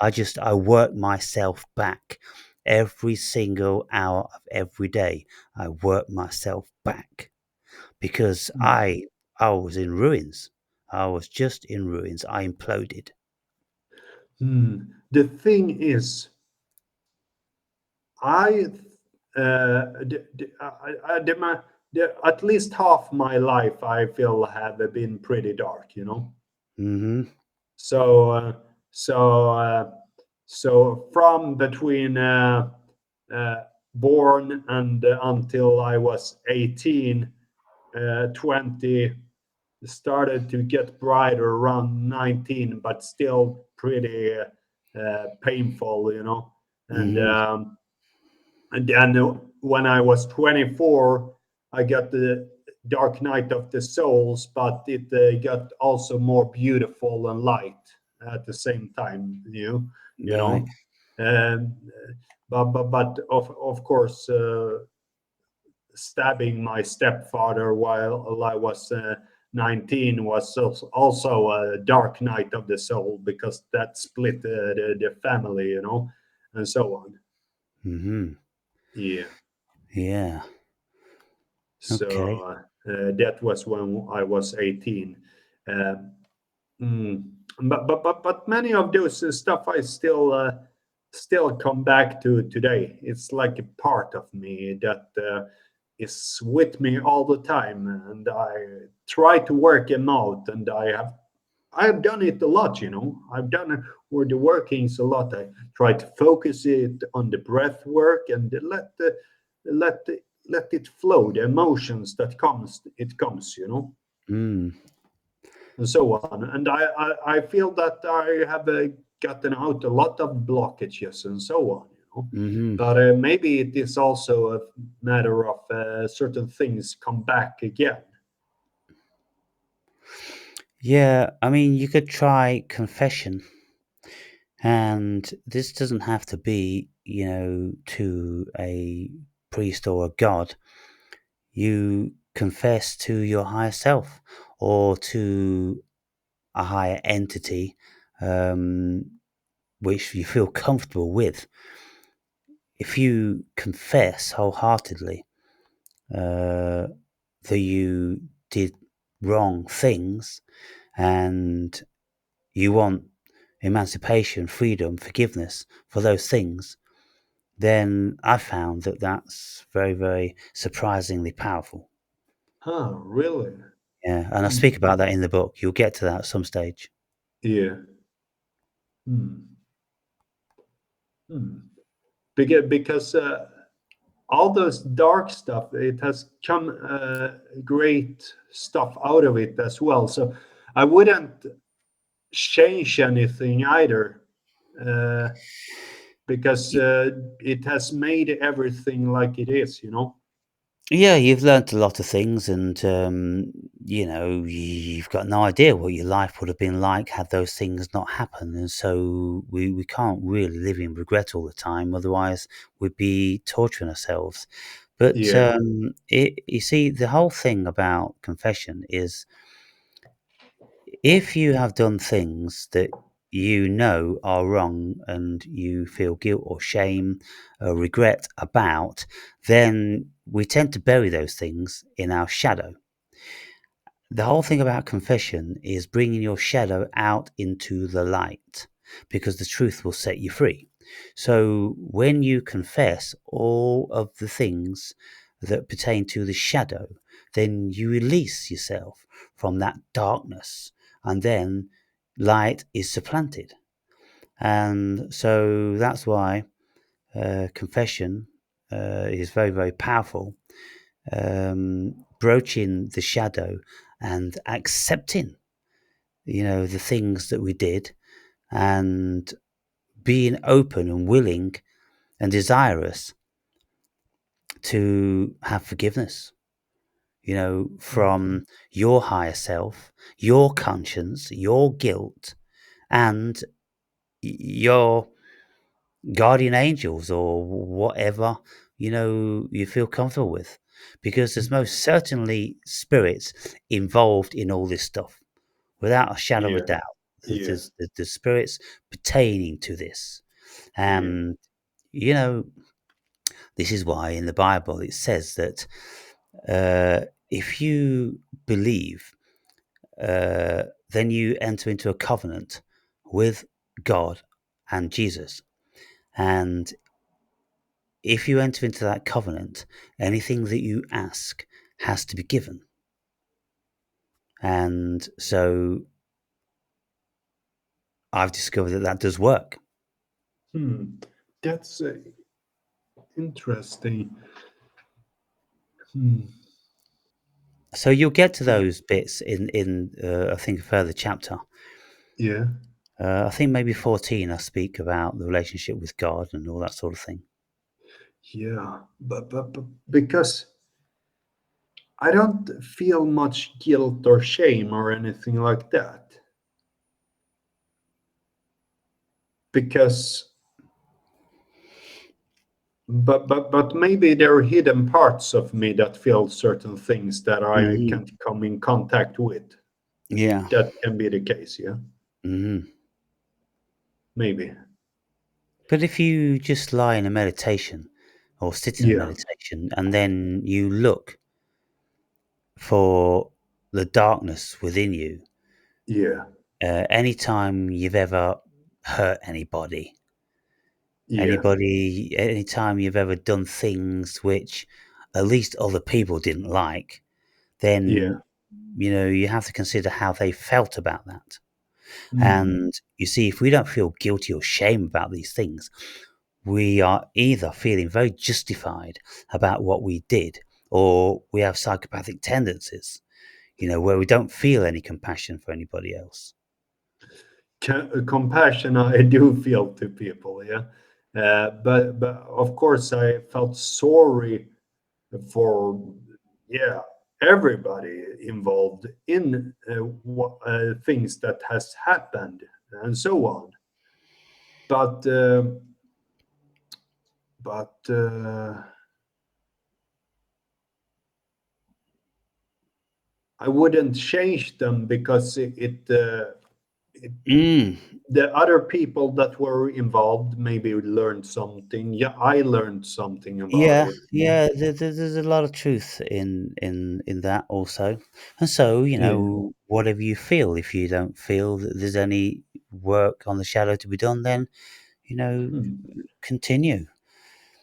I worked myself back every single hour of every day. I worked myself back because Hmm. I was in ruins. I was just in ruins. I imploded. Hmm. The thing is, I at least half my life I feel have been pretty dark, you know. Mhm. So so so from between uh, born and until I was 18, 20 started to get brighter around 19, but still pretty painful, you know. And Mhm. and then when I was 24, I got the Dark Night of the Souls, but it got also more beautiful and light at the same time. You Right. know. Um, but of course, stabbing my stepfather while I was 19 was also a dark night of the soul because that split the family, and so on. Mhm. Yeah. Yeah. So Okay. that was when I was 18. Um, mm, but many of those stuff I still come back to today. It's like a part of me that is with me all the time, and I try to work them out. And I've done it a lot, I've done it where the workings a lot. I try to focus it on the breath work and let the, let it flow. The emotions that comes, Mm. and so on. And I feel that I have gotten out a lot of blockages and so on. know. Hmm. But maybe it is also a matter of certain things come back again. Yeah, I mean, you could try confession, and this doesn't have to be, to a priest or a god. You confess to your higher self or to a higher entity, um, which you feel comfortable with. If you confess wholeheartedly uh, that you did wrong things and you want emancipation, freedom, forgiveness for those things, then I found that that's very, very surprisingly powerful. Huh, really? Yeah, and I Hmm. speak about that in the book. You'll get to that at some stage. Yeah. Hmm. Hmm. Because all those dark stuff, it has come great stuff out of it as well. So I wouldn't change anything either, uh, because it has made everything like it is, you know? Yeah, you've learnt a lot of things, and you've got no idea what your life would have been like had those things not happened. And so we can't really live in regret all the time, otherwise we'd be torturing ourselves. But Yeah. you see, the whole thing about confession is if you have done things that you know are wrong and you feel guilt or shame or regret about, then we tend to bury those things in our shadow. The whole thing about confession is bringing your shadow out into the light because the truth will set you free. So when you confess all of the things that pertain to the shadow, then you release yourself from that darkness and then light is supplanted. And so that's why confession is very, very powerful. Broaching the shadow and accepting, the things that we did and being open and willing and desirous to have forgiveness, Mhm. from your higher self, your conscience, your guilt, and your guardian angels or whatever you feel comfortable with, because there's most certainly spirits involved in all this stuff without a shadow of a Yeah. doubt. Yeah. There's spirits pertaining to this, Yeah. and you know this is why in the Bible it says that if you believe, then you enter into a covenant with God and Jesus. And if you enter into that covenant, anything that you ask has to be given. And so I've discovered that that does work. Hmm. That's interesting. Hmm. So you'll get to those bits in I think a further chapter. Yeah. I think maybe 14. I speak about the relationship with God and all that sort of thing. Yeah. But because I don't feel much guilt or shame or anything like that. Because but maybe there are hidden parts of me that feel certain things that I Hmm. can't come in contact with. Yeah. That can be the case, yeah. Hmm. Maybe. But if you just lie in a meditation or sit in a Yeah. meditation and then you look for the darkness within you, Yeah. anytime you've ever hurt Yeah. anytime you've ever done things which at least other people didn't like, Yeah. then you have to consider how they felt about that. Hmm. And you see, if we don't feel guilty or shame about these things, we are either feeling very justified about what we did, or we have psychopathic tendencies, where we don't feel any compassion for anybody else. Compassion I do feel to people, yeah. But of course I felt sorry for, yeah, everybody involved in things that has happened and so on. But but I wouldn't change them because it Mm. the other people that were involved maybe learned something. Yeah, I learned something about Yeah, it. yeah. There's a lot of truth in that also, and so Yeah. whatever you feel. If you don't feel that there's any work on the shadow to be done, then you know Hmm. continue.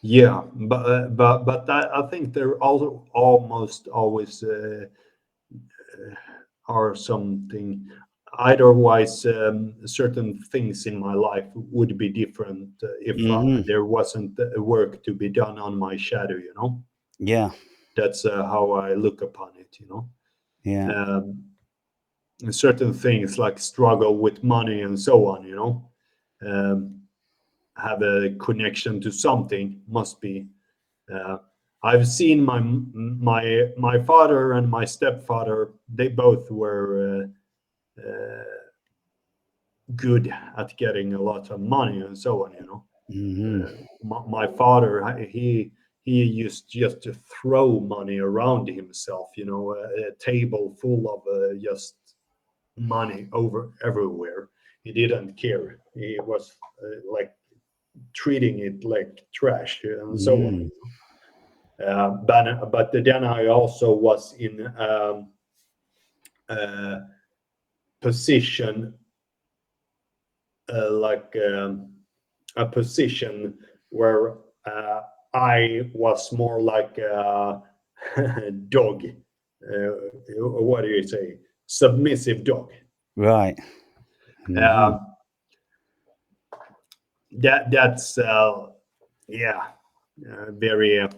Yeah, but I think there also almost always are something. Otherwise, certain things in my life would be different if Hmm. there wasn't work to be done on my shadow. Yeah, That's how I look upon it. yeah. Um, Certain things like struggle with money and so on. Um, have a connection to something must be. Uh, I've seen my father and my stepfather. They both were good at getting a lot of money and so on. Hmm. My father, he used just to throw money around himself. A table full of just money over everywhere. He didn't care. He was like treating it like trash and so on. Mm. But then I also was in a position like a position where I was more like a dog. What do you say? Submissive dog. Right. Hmm. Um, that's yeah, very um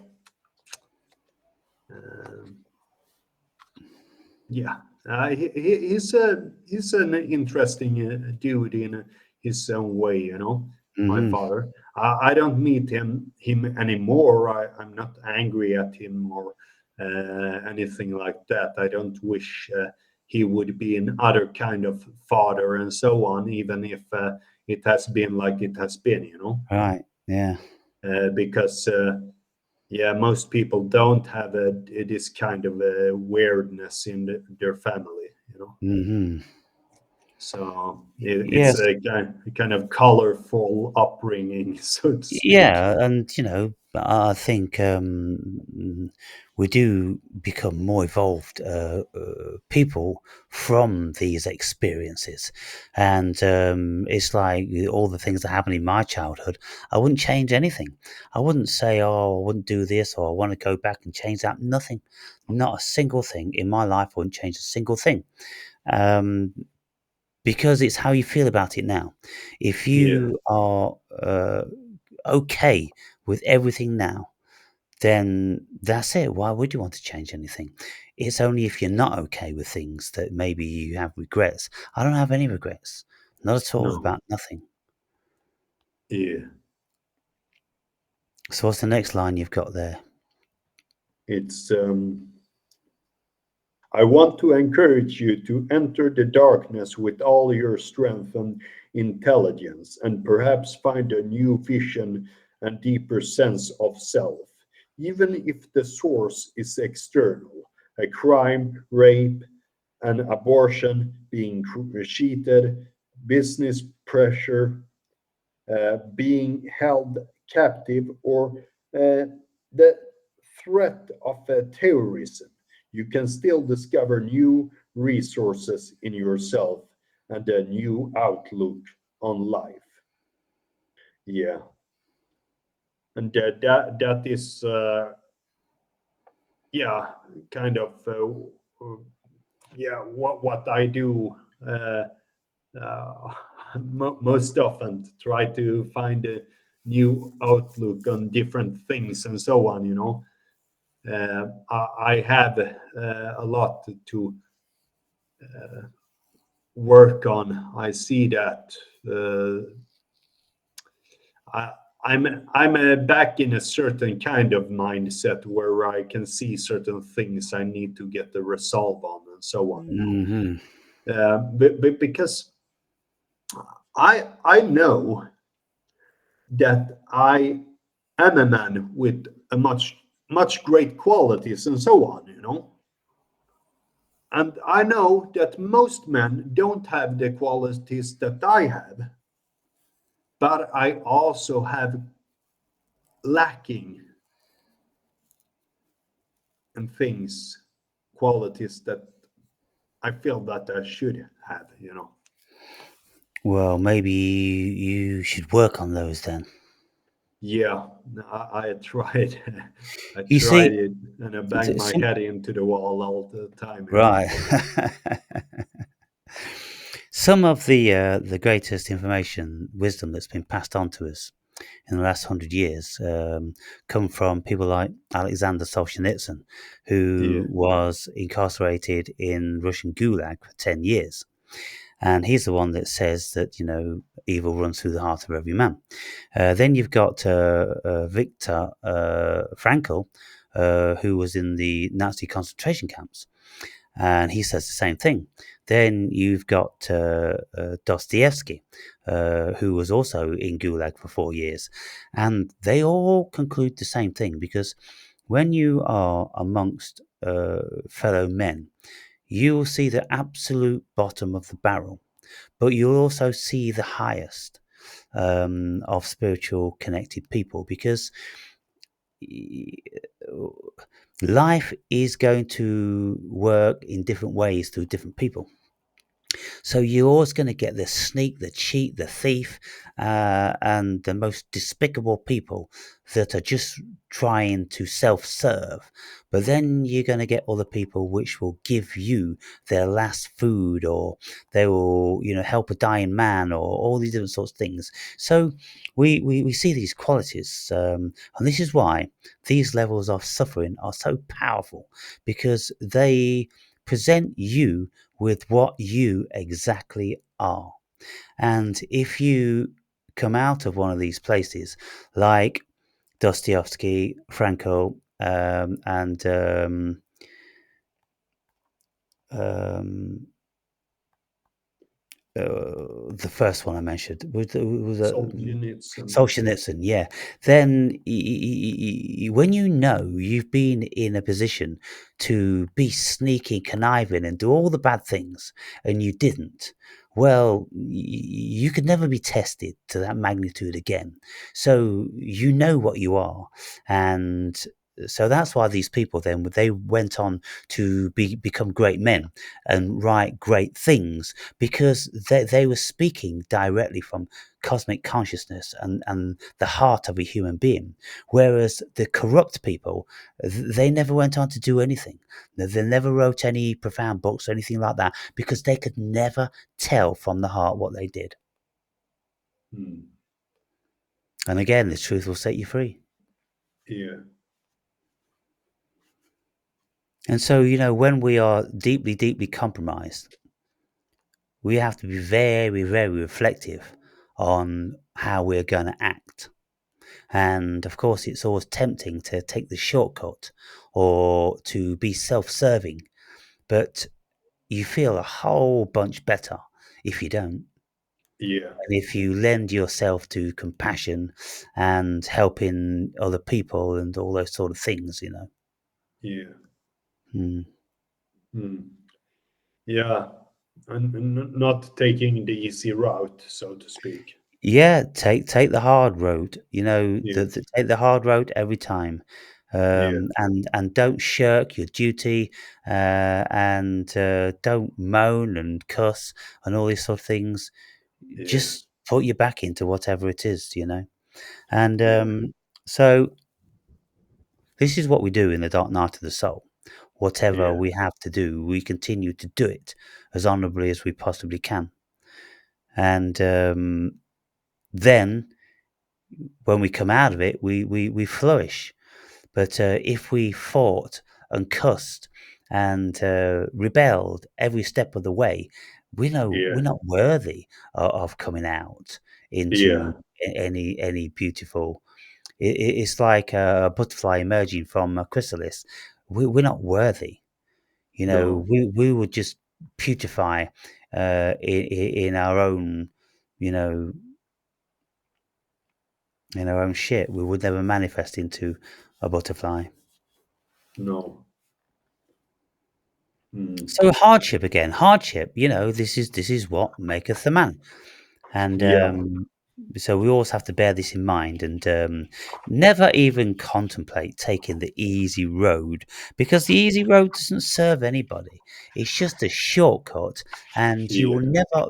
yeah. He's an interesting dude in his own way. My Hmm. father. I don't meet him anymore. I'm not angry at him or anything like that. I don't wish he would be an other kind of father and so on, even if it has been like it has been. Right. Yeah. Because yeah, most people don't have this kind of weirdness in their family. Hmm. So it's Yes. a kind of colorful upbringing, so to speak. Yeah, and I think we do become more evolved people from these experiences, and it's like all the things that happened in my childhood. I wouldn't change anything. I wouldn't say, "Oh, I wouldn't do this," or "I want to go back and change that." Nothing, not a single thing in my life. I wouldn't change a single thing. Um, because it's how you feel about it now. If Yeah, you are okay with everything now, then that's it. Why would you want to change anything? It's only if you're not okay with things that maybe you have regrets. I don't have any regrets, not at all, no, about nothing. yeah. So, what's the next line you've got there? It's I want to encourage you to enter the darkness with all your strength and intelligence, and perhaps find a new vision and deeper sense of self, even if the source is external, a crime, rape, an abortion, being cheated, business pressure, being held captive, or the threat of terrorism. You can still discover new resources in yourself and a new outlook on life. Yeah, and that is yeah, kind of yeah, what I do. Uh, Most often try to find a new outlook on different things and so on. I have a lot to work on. I see that uh, I, I'm back in a certain kind of mindset where I can see certain things I need to get the resolve on and so on. Mhm. Because I know that I am a man with a much great qualities and so on, and I know that most men don't have the qualities that I have, but I also have lacking in things, qualities that I feel that I should have. Well, maybe you should work on those then. Yeah, I tried. I You tried see, it, and I banged my some head into the wall all the time. right. Some of the greatest information, wisdom that's been passed on to us in the last 100 years come from people like Alexander Solzhenitsyn, Yeah, who was incarcerated in Russian Gulag for 10 years. And he's the one that says that, evil runs through the heart of every man. Then you've got Viktor Frankl, who was in the Nazi concentration camps, and he says the same thing. Then you've got Dostoevsky, who was also in Gulag for 4 years, and they all conclude the same thing because when you are amongst fellow men, you will see the absolute bottom of the barrel, but you'll also see the highest of spiritual connected people because life is going to work in different ways through different people. So you're always going to get the sneak, the cheat, the thief, and the most despicable people that are just trying to self-serve. But then you're going to get other people which will give you their last food, or they will, help a dying man, or all these different sorts of things. So we see these qualities, and this is why these levels of suffering are so powerful because they present you with what you exactly are. And if you come out of one of these places, like Dostoevsky, Franco, and um, the first one I mentioned was Solzhenitsyn. Solzhenitsyn, yeah. Then when you know you've been in a position to be sneaky, conniving, and do all the bad things, and you didn't, well, you could never be tested to that magnitude again. So you know what you are, and so that's why these people then they went on to become great men and write great things because they were speaking directly from cosmic consciousness and the heart of a human being. Whereas the corrupt people, they never went on to do anything. They never wrote any profound books or anything like that because they could never tell from the heart what they did. Hmm. And again, the truth will set you free. Yeah, And so, when we are deeply, deeply compromised, we have to be very, very reflective on how we're going to act. And of course, it's always tempting to take the shortcut or to be self serving, but you feel a whole bunch better if you don't. yeah, And if you lend yourself to compassion and helping other people and all those sort of things. yeah. Mm. Hmm. Yeah, and not taking the easy route, so to speak. Yeah, take the hard road. Yeah, Take the hard road every time, yeah, and don't shirk your duty, and don't moan and cuss and all these sort of things. yeah, Just put your back into whatever it is. And yeah, so this is what we do in the dark night of the soul. Whatever yeah, we have to do, we continue to do it as honorably as we possibly can, and then when we come out of it, we flourish. But if we fought and cussed and rebelled every step of the way, we know yeah, we're not worthy of coming out. Yeah. into any beautiful. It's like a butterfly emerging from a chrysalis. We're not worthy. You know, No. we would just putrefy in our own, you know, in our own shit. We would never manifest into a butterfly. No. Mm. So hardship again, hardship. This is what maketh the man. And Yeah. so we always have to bear this in mind and never even contemplate taking the easy road, because the easy road doesn't serve anybody. It's just a shortcut, and you will Yeah. never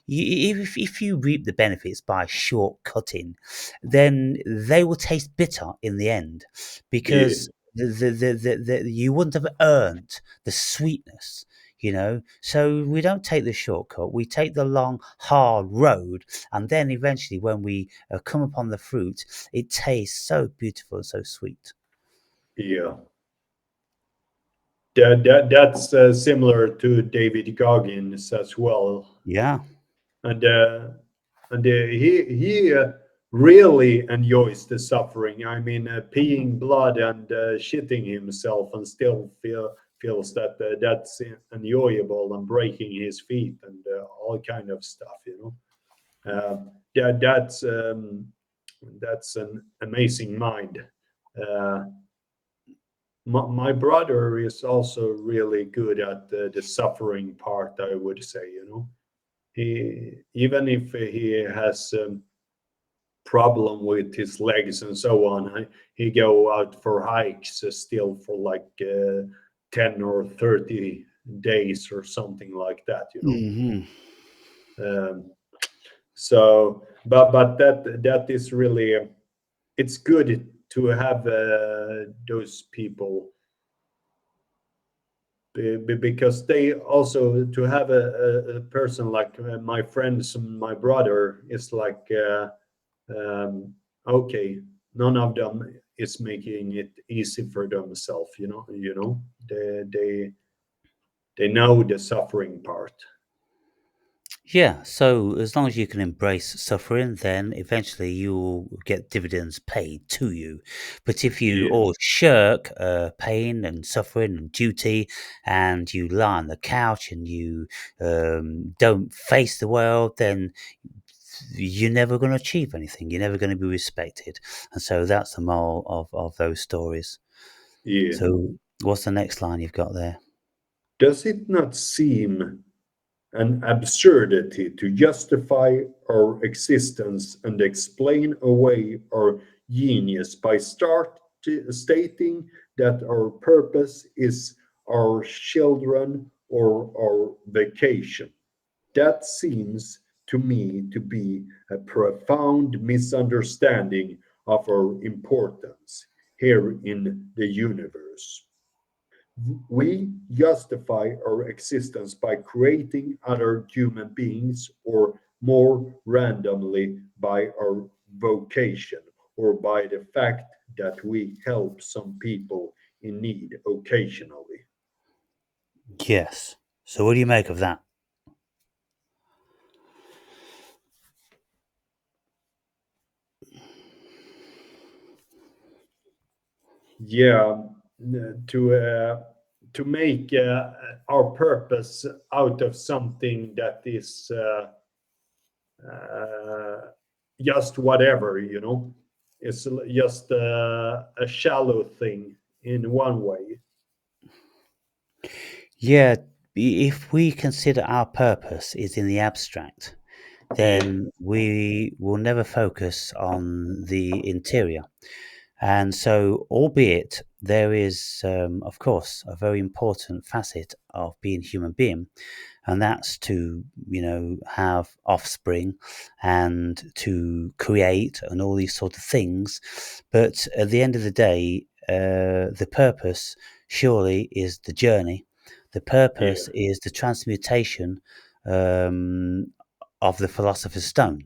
if you reap the benefits by shortcutting, then they will taste bitter in the end, Yeah. because you wouldn't have earned the sweetness. So we don't take the shortcut, we take the long hard road, and then eventually when we come upon the fruit, it tastes so beautiful and so sweet. Yeah. That's similar to David Goggins as well, Yeah. and he really enjoys the suffering. I mean, peeing blood and shitting himself, and still feels that that's enjoyable, and breaking his feet and all kind of stuff. Yeah, that's an amazing mind. Uh, my brother is also really good at the suffering part, I would say. He, even if he has problem with his legs and so on, he go out for hikes still for like 10 or 30 days or something like that. Hmm. um, but that is really, it's good to have those people, because they also, to have a person like my friends and my brother is like, um, okay, none of them is making it easy for themselves. They know the suffering part. Yeah, so as long as you can embrace suffering, then eventually you'll get dividends paid to you. But if you Yeah. all shirk pain and suffering and duty, and you lie on the couch and you don't face the world, then you're never going to achieve anything. You're never going to be respected. And so that's the moral of those stories. Yeah. So what's the next line you've got there? Does it not seem an absurdity to justify our existence and explain away our genius by stating that our purpose is our children or our vacation? That seems to me to be a profound misunderstanding of our importance here in the universe. We justify our existence by creating other human beings, or more randomly by our vocation, or by the fact that we help some people in need occasionally. Yes. So what do you make of that? Yeah, to make our purpose out of something that is uh, just whatever, it's just a shallow thing in one way. Yeah, if we consider our purpose is in the abstract, Yeah. then we will never focus on the interior. And so, albeit there is, of course, a very important facet of being human being, and that's to, have offspring and to create and all these sort of things. But at the end of the day, the purpose surely is the journey. The Yeah. purpose is the transmutation um, of the philosopher's stone.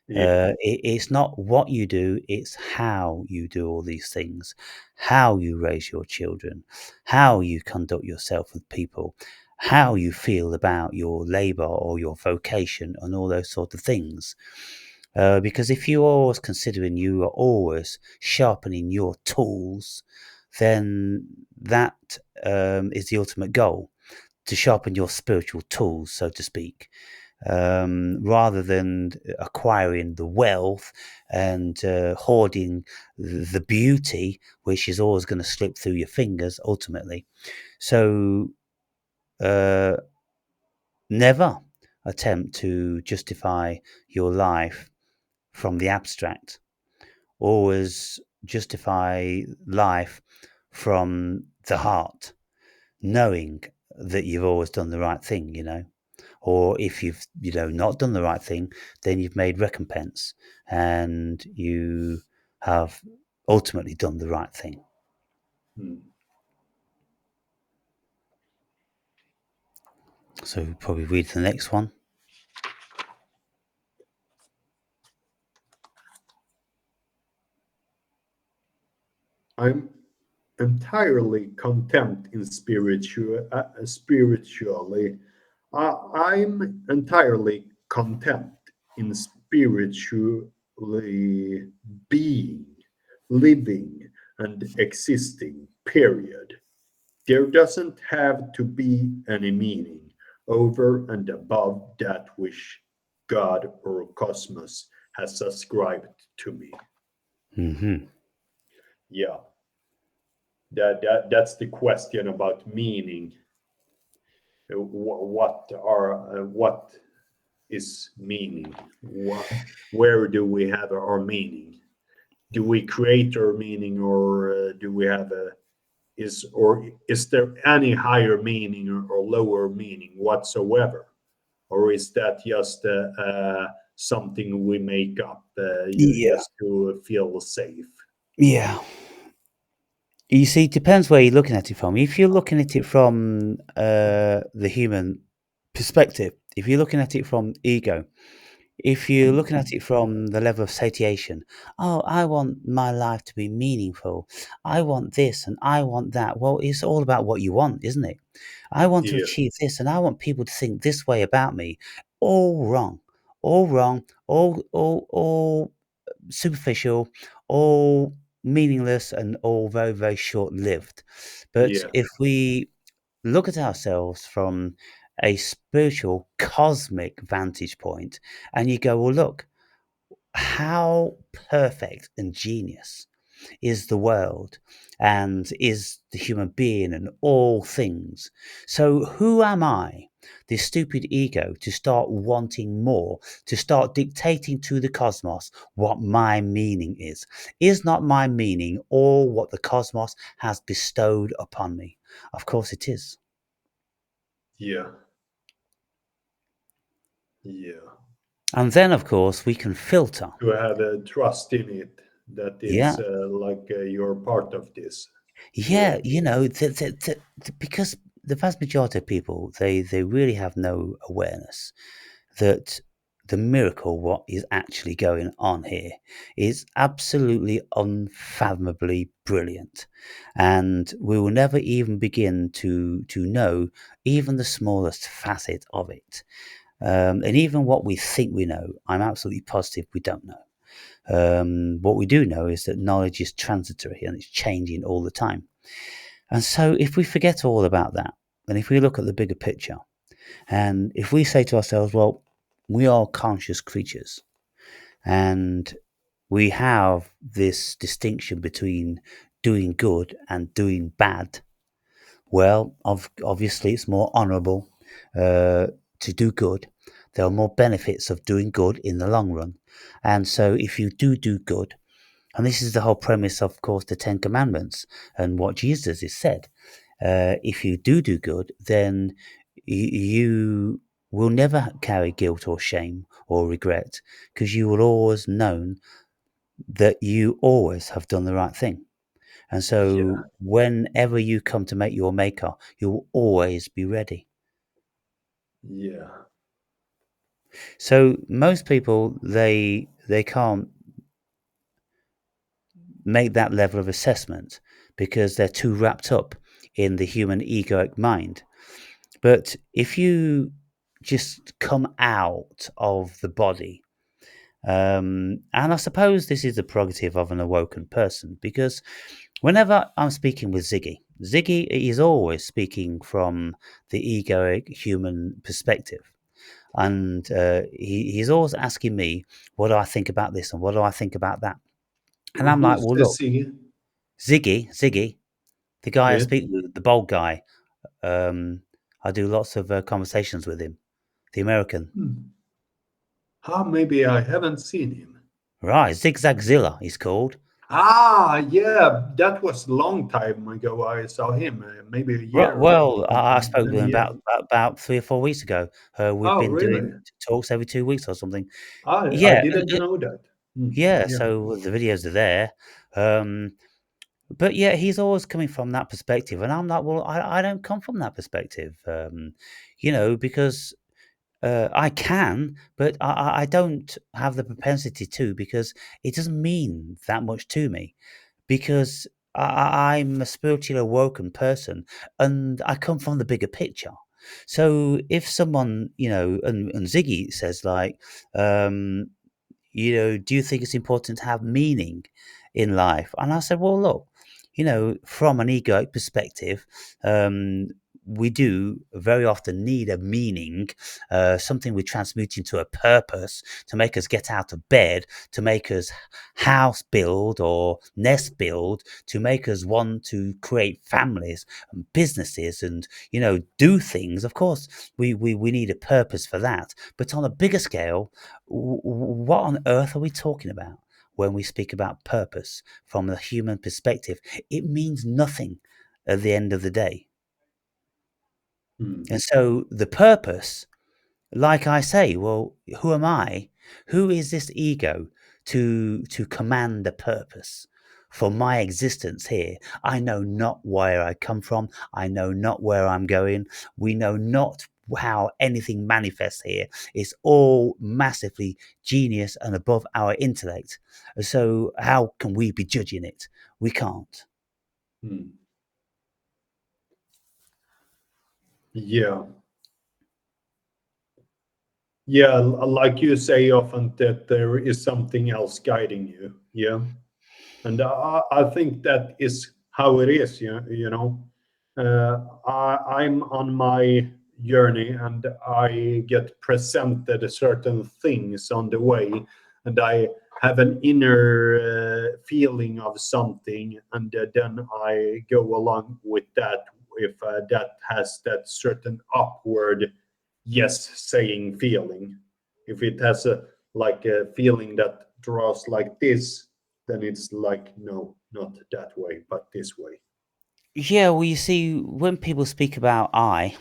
Yeah. It's not what you do, it's how you do all these things, how you raise your children, how you conduct yourself with people, how you feel about your labor or your vocation, and all those sort of things. Because if you're always considering you are always sharpening your tools, then that is the ultimate goal, to sharpen your spiritual tools, so to speak, rather than acquiring the wealth and hoarding the beauty, which is always going to slip through your fingers ultimately. So uh, never attempt to justify your life from the abstract. Always justify life from the heart, knowing that you've always done the right thing, or if you've not done the right thing, then you've made recompense and you have ultimately done the right thing. Hmm. So probably read the next one. I'm entirely content in spiritually. I'm entirely content in spiritually being, living, and existing, period. There doesn't have to be any meaning over and above that which God or cosmos has ascribed to me. Hmm. Yeah, that's the question about meaning. What is meaning? Where do we have our meaning? Do we create our meaning, or do we have a is there any higher meaning, or lower meaning whatsoever, or is that just something we make up Yeah, just to feel safe? yeah. You see, it depends where you're looking at it from. If you're looking at it from the human perspective, if you're looking at it from ego, if you're looking at it from the level of satiation, oh, I want my life to be meaningful. I want this and I want that. Well, it's all about what you want, isn't it? I want to Yeah, achieve this and I want people to think this way about me. All wrong. All wrong. All superficial, all meaningless, and all very, very short lived. But yeah, if we look at ourselves from a spiritual, cosmic vantage point, and you go, well, look, how perfect and genius is the world and is the human being and all things. So, who am I, this stupid ego, to start wanting more, to start dictating to the cosmos what my meaning is? Is not my meaning all what the cosmos has bestowed upon me? Of course, it is. yeah, yeah. And then, of course, we can filter. To have a trust in it that Yeah, it's like you're part of this yeah, world. because the vast majority of people, they really have no awareness that the miracle, what is actually going on here, is absolutely unfathomably brilliant, and we will never even begin to know even the smallest facet of it. And even what we think we know, I'm absolutely positive we don't know. What we do know is that knowledge is transitory and it's changing all the time. And so, if we forget all about that, and if we look at the bigger picture, and if we say to ourselves, well, we are conscious creatures, and we have this distinction between doing good and doing bad, well, obviously, it's more honourable to do good. There are more benefits of doing good in the long run. And so, if you do good, and this is the whole premise, of course, the Ten Commandments and what Jesus has said. If you do good, then you will never carry guilt or shame or regret because you will always know that you always have done the right thing. And Yeah, so, whenever you come to make your maker, you will always be ready. yeah, So, most people they can't make that level of assessment because they're too wrapped up in the human egoic mind. But if you just come out of the body And I suppose this is the prerogative of an awoken person because whenever I'm speaking with Ziggy is always speaking from the egoic human perspective. And he's always asking me, what do I think about this and what do I think about that? And I'm like, Who's well, the look, singer? Ziggy, the guy I Yeah. speak with, the bald guy, um, I do lots of conversations with him, the American. Hmm. Maybe I haven't seen him. Right, Zigzagzilla, he's called. Yeah, that was a long time ago. I saw him, maybe a Right, year or well, I something. spoke with Then him yeah. about 3 or 4 weeks ago. We've Oh, been really? doing talks every 2 weeks or something. I Yeah, didn't know that. Hmm. yeah. Yeah. So the videos are there. Um, but yeah, he's always coming from that perspective, and I'm like, well, I don't come from that perspective, because I can, but I don't have the propensity to because it doesn't mean that much to me because I'm a spiritually awoken person and I come from the bigger picture. So if someone, and Ziggy says like, um, do you think it's important to have meaning in life? And I said, well, look, from an egoic perspective, um, we do very often need a meaning, something we transmute into a purpose to make us get out of bed, to make us house build or nest build, to make us want to create families and businesses and, do things. Of course, we need a purpose for that. But on a bigger scale, what on earth are we talking about when we speak about purpose from the human perspective? It means nothing at the end of the day. Hmm. And so the purpose, like I say, well, who am I? Who is this ego to command the purpose for my existence here? I know not where I come from. I know not where I'm going. We know not how anything manifests here. It's all massively genius and above our intellect. So how can we be judging it? We can't. Hmm. Yeah. Yeah, like you say often that there is something else guiding you. Yeah. And I think that is how it is. I'm on my journey, and I get presented certain things on the way, and I have an inner feeling of something, and then I go along with that. If that has that certain upward yes saying feeling, if it has a like a feeling that draws like this, then it's like, no, not that way, but this way. Yeah, well, you see, when people speak about I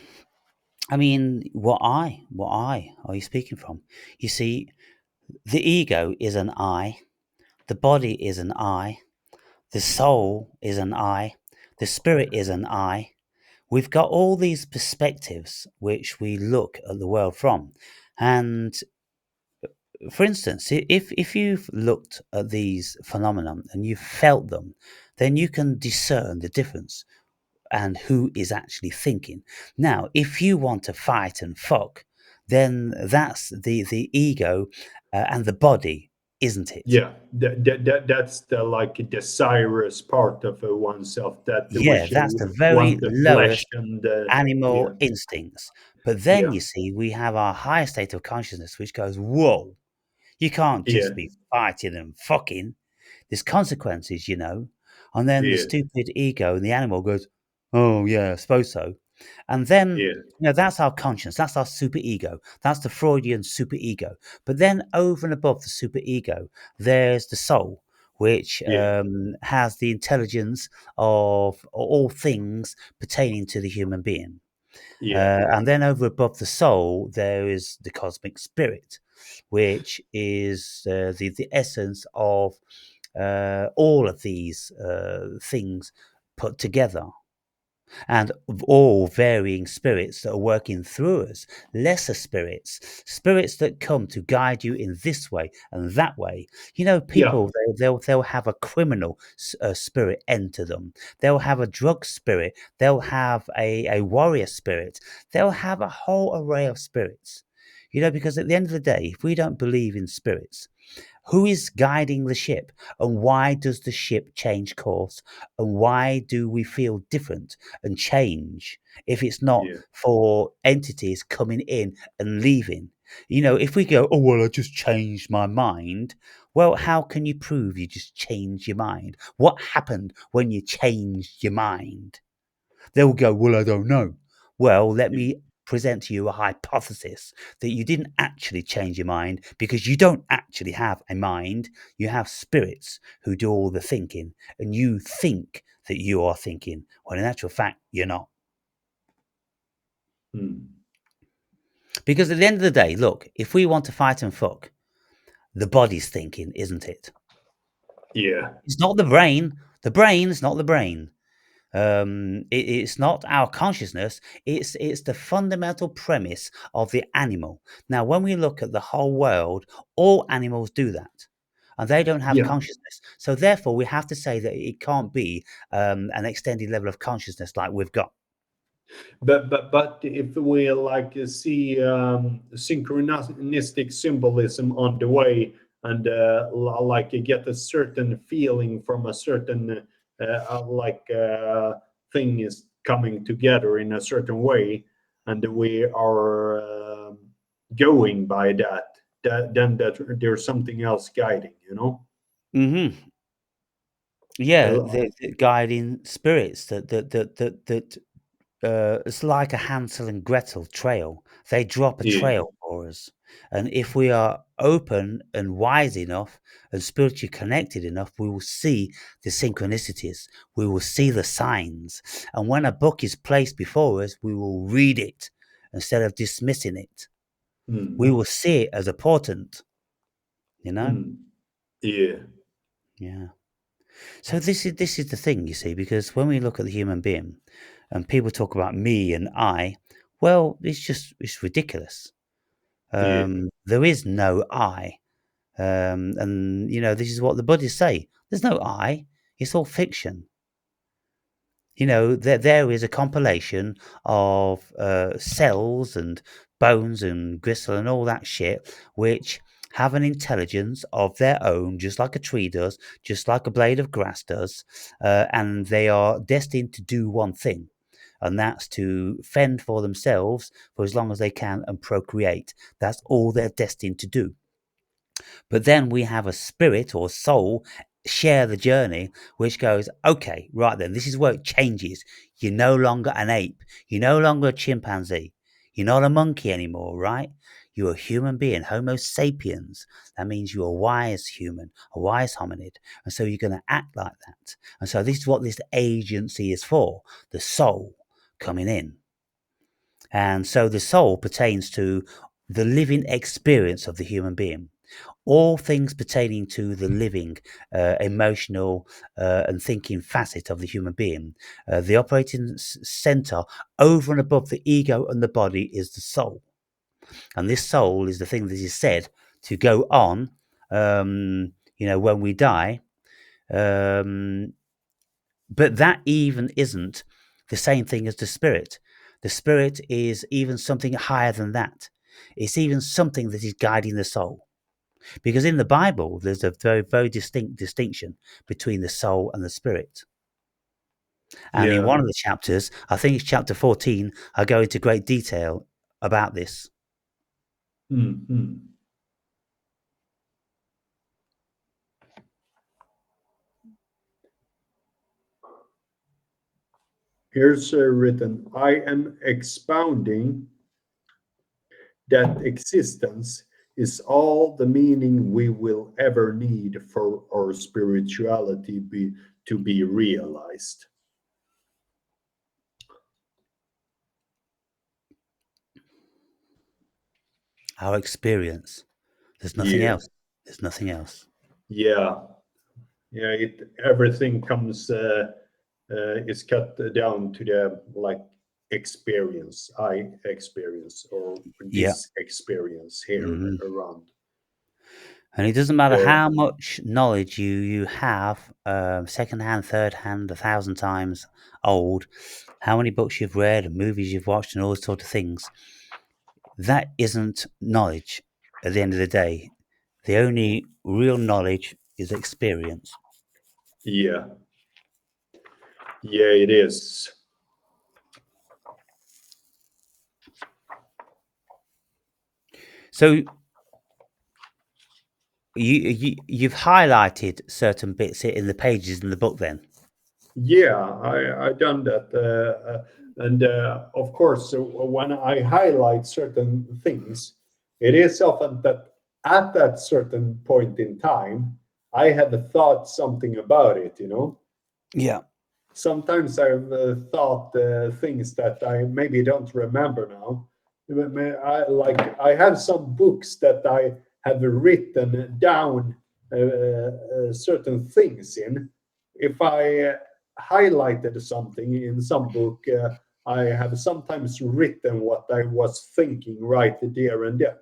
mean, what I are you speaking from? You see, the ego is an I, the body is an I, the soul is an I, the spirit is an I. We've got all these perspectives which we look at the world from. And for instance, if you've looked at these phenomena and you've felt them, then you can discern the difference and who is actually thinking. Now, if you want to fight and fuck, then that's the ego and the body, isn't it? Yeah, that's the like desirous part of oneself, that Yeah, which that's the want very the flesh lowest and yeah, animal instincts. But then yeah, you see, we have our higher state of consciousness, which goes, whoa, you can't yeah, just be fighting and fucking. There's consequences. And then the yeah, stupid ego and the animal goes, oh, yeah, I suppose so. And then, yeah, that's our conscience. That's our super ego. That's the Freudian super ego. But then over and above the super ego, there's the soul, which yeah, has the intelligence of all things pertaining to the human being. yeah, And then over above the soul, there is the cosmic spirit, which is the essence of all of these things put together, and of all varying spirits that are working through us, lesser spirits that come to guide you in this way and that way. yeah, People, they'll have a criminal spirit enter them. They'll have a drug spirit. They'll have a warrior spirit. They'll have a whole array of spirits. Because at the end of the day, if we don't believe in spirits, Who is guiding the ship? And why does the ship change course? And why do we feel different and change if it's not Yeah. for entities coming in and leaving? You know, if we go, oh, well, I just changed my mind. Well, how can you prove you just changed your mind? What happened when you changed your mind? They'll go, well, I don't know. Well, let Yeah. me present to you a hypothesis that you didn't actually change your mind because you don't actually have a mind. You have spirits who do all the thinking, and you think that you are thinking, when in actual fact, you're not. Mm. Because at the end of the day, look, if we want to fight and fuck, the body's thinking, isn't it? Yeah. It's not the brain. The brain's not the brain. It's not our consciousness. It's the fundamental premise of the animal. Now, when we look at the whole world, all animals do that, and they don't have Yeah. consciousness. So therefore, we have to say that it can't be an extended level of consciousness like we've got. But if we like see synchronistic symbolism on the way, and like get a certain feeling from a certain thing is coming together in a certain way, and we are going by that, then that there's something else guiding, you know. Hmm. Yeah, Uh, the guiding spirits that it's like a Hansel and Gretel trail. They drop a yeah. trail for us. And if we are open and wise enough and spiritually connected enough, we will see the synchronicities. We will see the signs. And when a book is placed before us, we will read it instead of dismissing it. We Mm, will see it as a portent, you know? mm, yeah. Yeah. So this is the thing, you see, because when we look at the human being and people talk about me and I, well, it's ridiculous. Yeah. There is no I. And you know, this is what the Buddhists say. There's no I. It's all fiction. You know, there is a compilation of cells and bones and gristle and all that shit, which have an intelligence of their own, just like a tree does, just like a blade of grass does, and they are destined to do one thing, and that's to fend for themselves for as long as they can and procreate. That's all they're destined to do. But then we have a spirit or soul share the journey, which goes, okay, right then, this is where it changes. You're no longer an ape. You're no longer a chimpanzee. You're not a monkey anymore, right? You're a human being, Homo sapiens. That means you're a wise human, a wise hominid. And so you're going to act like that. And so this is what this agency is for, the soul coming in. And so the soul pertains to the living experience of the human being. All things pertaining to the living, emotional, and thinking facet of the human being. The operating center over and above the ego and the body is the soul. And this soul is the thing that is said to go on, when we die. Um, but that even isn't the same thing as the spirit. The spirit is even something higher than that. It's even something that is guiding the soul. Because in the Bible, there's a very, very distinct distinction between the soul and the spirit. And in Yeah. one of the chapters, I think it's chapter 14, I go into great detail about this. Mm, mm. Here's written, I am expounding that existence is all the meaning we will ever need for our spirituality to be realized. Our experience. There's nothing Yeah, else. There's nothing else. yeah, yeah. It everything comes is cut down to the like experience, I experience, or Yeah. this experience here Hmm. around. And it doesn't matter Uh, how much knowledge you have, second hand, third hand, 1,000 times old, how many books you've read and movies you've watched and all sorts of things. That isn't knowledge at the end of the day. The only real knowledge is experience. Yeah, yeah, it is. So you've highlighted certain bits in the pages in the book then. Yeah, I done that, and of course, when I highlight certain things, it is often that at that certain point in time, I have thought something about it. You know, Yeah. sometimes I've thought things that I maybe don't remember now. I have some books that I have written down certain things in. If I highlighted something in some book, I have sometimes written what I was thinking right there and then.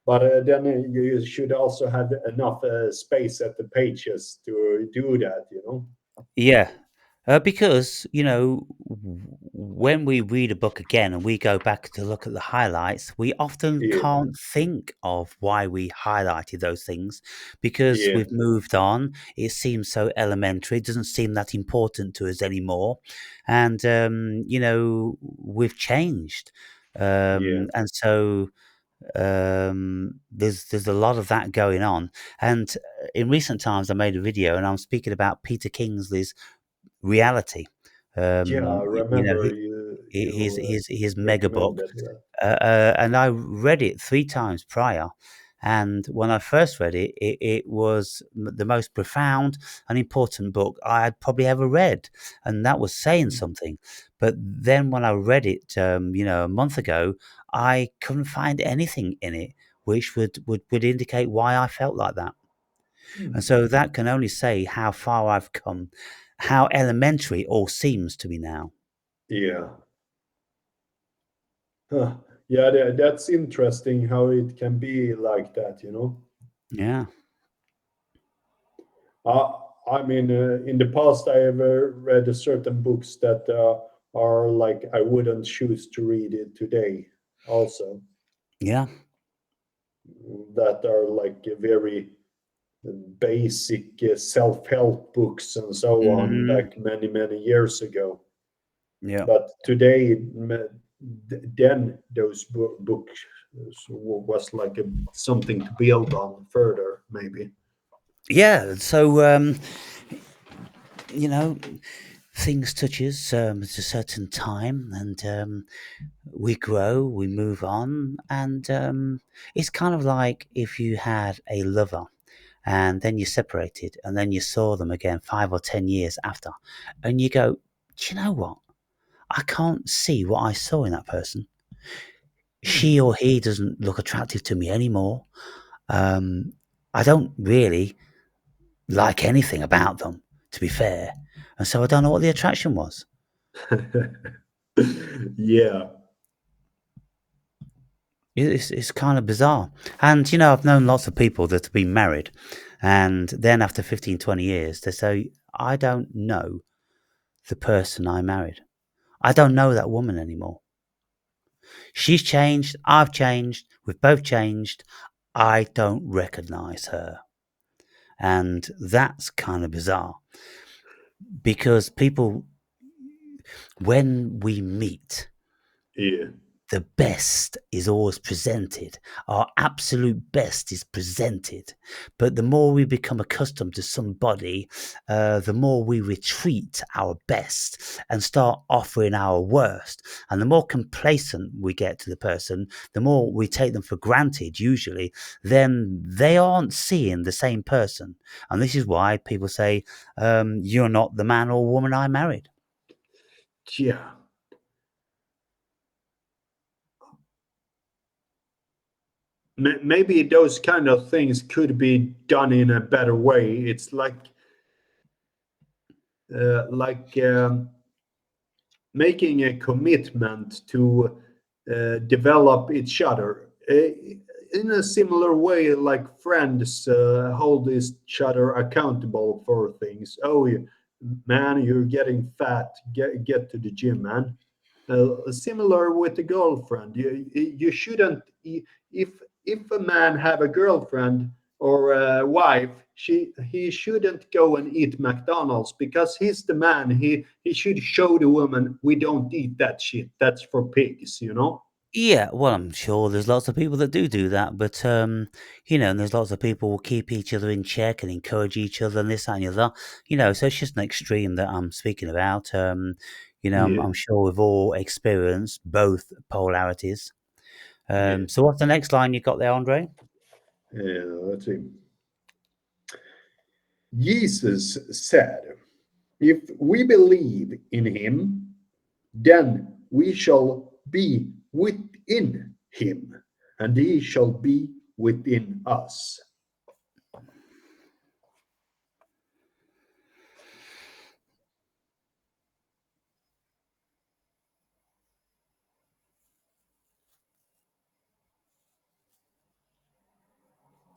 But then you should also have enough space at the pages to do that, you know? Yeah, because when we read a book again and we go back to look at the highlights, we often Yeah, can't think of why we highlighted those things because yeah, we've moved on. It seems so elementary; it doesn't seem that important to us anymore, and we've changed, yeah. and so there's a lot of that going on. And in recent times, I made a video and I'm speaking about Peter Kingsley's reality. Yeah, I remember His mega book, recommended that. and I read it 3 times prior. And when I first read it, it was the most profound and important book I had probably ever read, and that was saying Mm. something. But then when I read it, a month ago, I couldn't find anything in it which would indicate why I felt like that. And Mm. so that can only say how far I've come, how elementary it all seems to me now. Yeah. Huh. Yeah, that's interesting how it can be like that, you know. Yeah, Uh, I mean, in the past, I have read certain books that are like I wouldn't choose to read it today. Also, yeah. that are like a very basic self-help books and so on Mhm. back many years ago. Yeah. But today, then those books was like something to build on further, maybe. Yeah, so, you know, things touch us at a certain time, and we grow, we move on, and it's kind of like if you had a lover and then you separated and then you saw them again 5 or 10 years after, and you go, do you know what? I can't see what I saw in that person. She Hmm. or he doesn't look attractive to me anymore. Um, I don't really like anything about them, to be fair. And so I don't know what the attraction was. Yeah, It's kind of bizarre. And, I've known lots of people that have been married. And then after 15, 20 years, they say, I don't know the person I married. I don't know that woman anymore. She's changed. I've changed. We've both changed. I don't recognize her. And that's kind of bizarre because people, when we meet, yeah, the best is always presented. Our absolute best is presented. But the more we become accustomed to somebody, the more we retreat our best and start offering our worst. And the more complacent we get to the person, the more we take them for granted, usually, then they aren't seeing the same person. And this is why people say, you're not the man or woman I married. yeah. Maybe those kind of things could be done in a better way. It's like making a commitment to develop each other in a similar way like friends hold each other accountable for things. Oh, man, you're getting fat, get to the gym, man. Similar with the girlfriend, you shouldn't, if a man have a girlfriend or wife, he shouldn't go and eat McDonald's because he's the man. He should show the woman we don't eat that shit. That's for pigs, you know. Yeah, well, I'm sure there's lots of people that do that, but and there's lots of people who keep each other in check and encourage each other and this that, and the other. So it's just an extreme that I'm speaking about. Yeah, I'm sure we've all experienced both polarities. yeah. So what's the next line you got there, Andre? Let's see. Jesus said, "If we believe in him, then we shall be within him, and he shall be within us."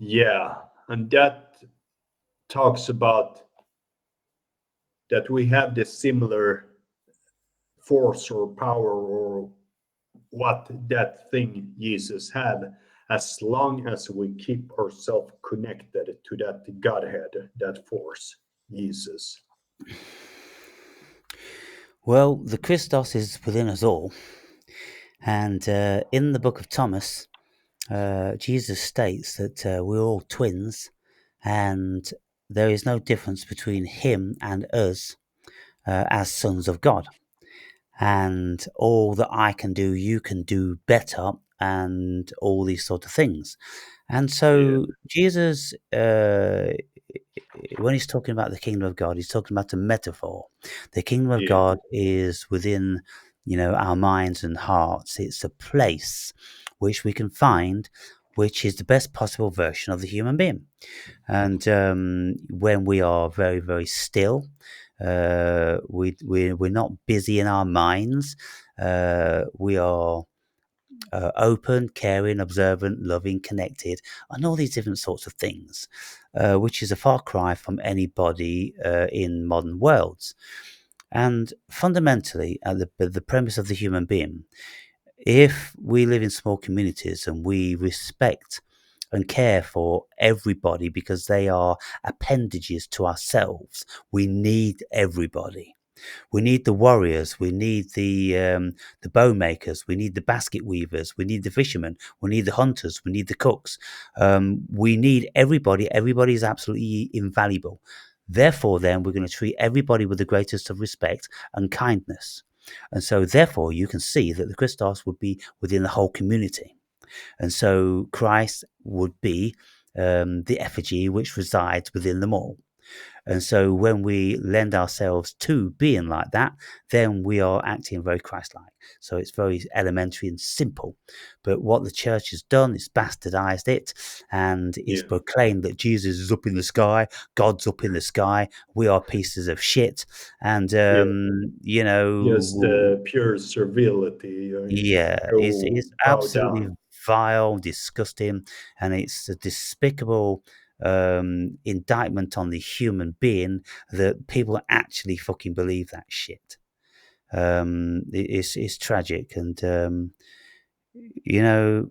Yeah, and that talks about that we have this similar force or power or what that thing Jesus had, as long as we keep ourselves connected to that Godhead, that force, Jesus. Well, the Christos is within us all, and in the book of Thomas, Jesus states that we're all twins, and there is no difference between him and us as sons of God. And all that I can do, you can do better, and all these sort of things. And Yeah, so Jesus, when he's talking about the kingdom of God, he's talking about a metaphor. The kingdom of yeah, God is within, our minds and hearts. It's a place which we can find, which is the best possible version of the human being. And when we are very, very still, we're not busy in our minds. We are open, caring, observant, loving, connected, and all these different sorts of things, which is a far cry from anybody in modern worlds. And fundamentally, at the premise of the human being, if we live in small communities and we respect and care for everybody because they are appendages to ourselves, we need everybody. We need the warriors. We need the bow makers. We need the basket weavers. We need the fishermen. We need the hunters. We need the cooks. We need everybody. Everybody is absolutely invaluable. Therefore, then we're going to treat everybody with the greatest of respect and kindness. And so, therefore, you can see that the Christos would be within the whole community. And so, Christ would be the effigy which resides within them all. And so when we lend ourselves to being like that, then we are acting very Christ-like. So it's very elementary and simple. But what the church has done is bastardized it and it's yeah, proclaimed that Jesus is up in the sky, God's up in the sky, we are pieces of shit. And, yeah. Just pure servility. yeah, Go it's bow absolutely down. vile, disgusting, and it's a despicable indictment on the human being that people actually fucking believe that shit. It's tragic, and you know,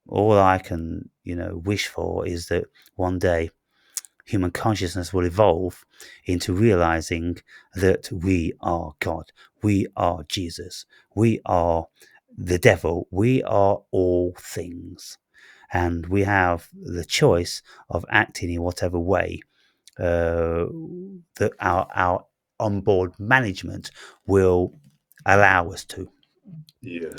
all I can wish for is that one day human consciousness will evolve into realizing that we are God, we are Jesus, we are the devil, we are all things. And we have the choice of acting in whatever way that our onboard management will allow us to. Yeah,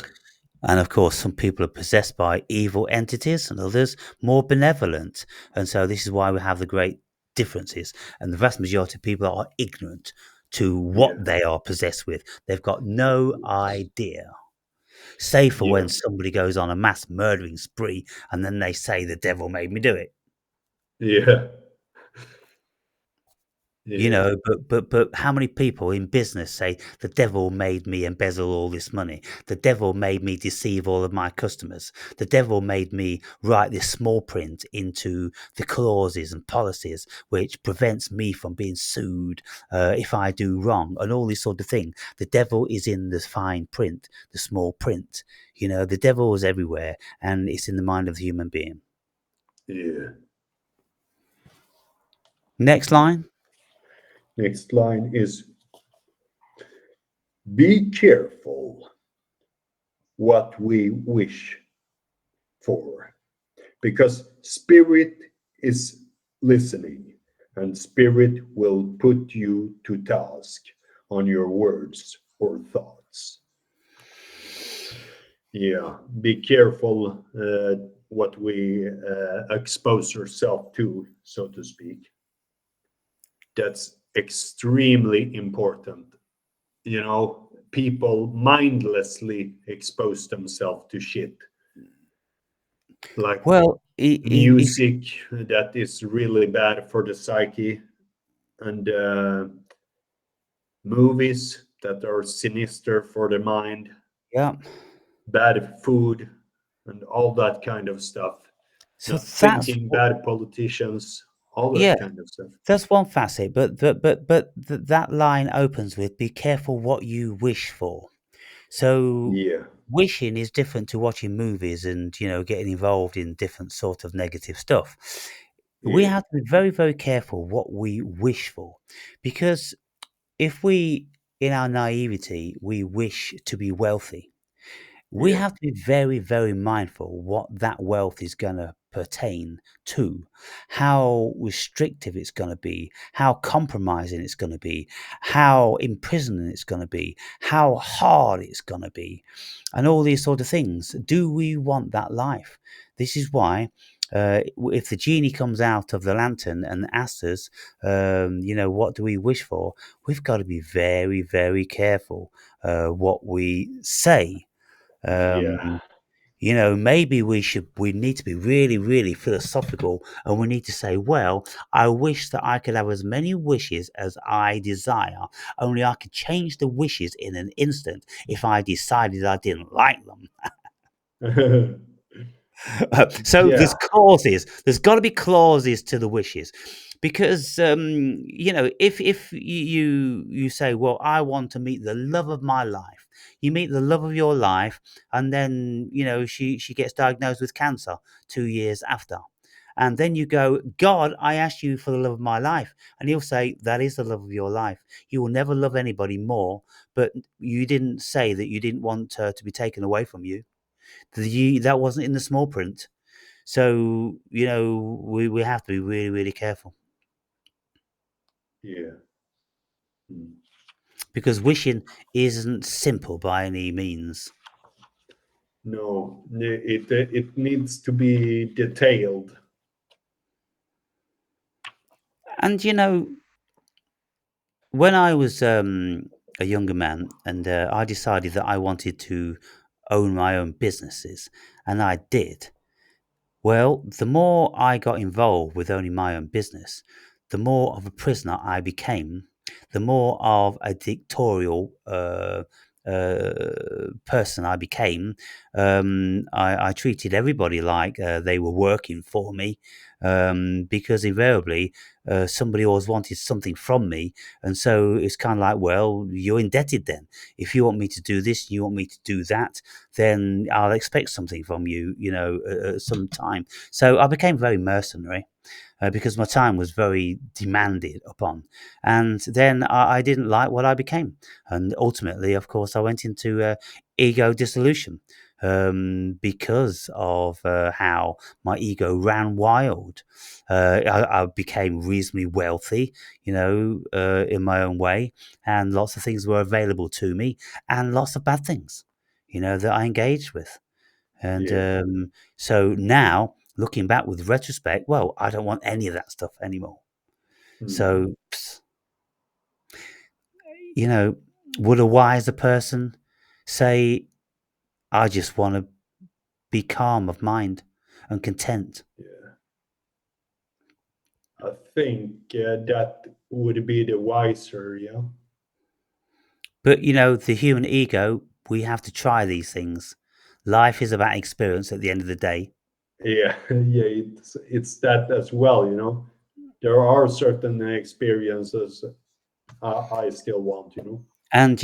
And of course, some people are possessed by evil entities and others more benevolent. And so this is why we have the great differences. And the vast majority of people are ignorant to what yeah, they are possessed with. They've got no idea. Save for yeah, when somebody goes on a mass murdering spree and then they say the devil made me do it. yeah, yeah, But how many people in business say the devil made me embezzle all this money? The devil made me deceive all of my customers. The devil made me write this small print into the clauses and policies which prevents me from being sued if I do wrong and all this sort of thing. The devil is in the fine print, the small print. The devil is everywhere and it's in the mind of the human being. yeah. Next line. Next line is be careful what we wish for, because spirit is listening, and spirit will put you to task on your words or thoughts. Yeah, be careful what we expose ourselves to, so to speak. That's extremely important. You know, people mindlessly expose themselves to shit like Well, music that is really bad for the psyche, and movies that are sinister for the mind, yeah. bad food, and all that kind of stuff. So Not that's thinking, bad politicians, all yeah. that kind of stuff. That's one facet, but that line opens with "Be careful what you wish for." So Yeah, wishing is different to watching movies and getting involved in different sort of negative stuff. We yeah, have to be very very careful what we wish for, because if we, in our naivety, we wish to be wealthy, we yeah, have to be very, very mindful what that wealth is going to pertain to, how restrictive it's going to be, how compromising it's going to be, how imprisoning it's going to be, how hard it's going to be, and all these sort of things. Do we want that life? This is why. If the genie comes out of the lantern and asks us, what do we wish for? We've got to be very, very careful what we say. yeah. um, maybe we need to be really, really philosophical, and we need to say, well, I wish that I could have as many wishes as I desire, only I could change the wishes in an instant if I decided I didn't like them. So there's Yeah, clauses. There's got to be clauses to the wishes, because if you say, "Well, I want to meet the love of my life," you meet the love of your life, and then she gets diagnosed with cancer 2 years after. And then you go, God, I asked you for the love of my life. And he'll say, that is the love of your life. You will never love anybody more, but you didn't say that you didn't want her to be taken away from you. That wasn't in the small print. So, we have to be really, really careful, yeah. Mm. because wishing isn't simple by any means. No, it needs to be detailed. And, when I was a younger man, and I decided that I wanted to own my own businesses, and I did. Well, the more I got involved with owning my own business, the more of a prisoner I became, the more of a dictatorial person I became. I treated everybody like they were working for me, because invariably somebody always wanted something from me. And so it's kind of like, well, you're indebted then. If you want me to do this, you want me to do that, then I'll expect something from you, at some time. So I became very mercenary, because my time was very demanded upon. And then I didn't like what I became. And ultimately, of course, I went into ego dissolution, because of how my ego ran wild. I became reasonably wealthy, in my own way, and lots of things were available to me, and lots of bad things, that I engaged with. And Yeah. so now, looking back with retrospect, well, I don't want any of that stuff anymore. Mm. So, you know, would a wiser person say, I just want to be calm of mind and content? Yeah. I think that would be the wiser, yeah. But, the human ego, we have to try these things. Life is about experience at the end of the day. Yeah, yeah, it's that as well, you know. There are certain experiences I still want, you know. And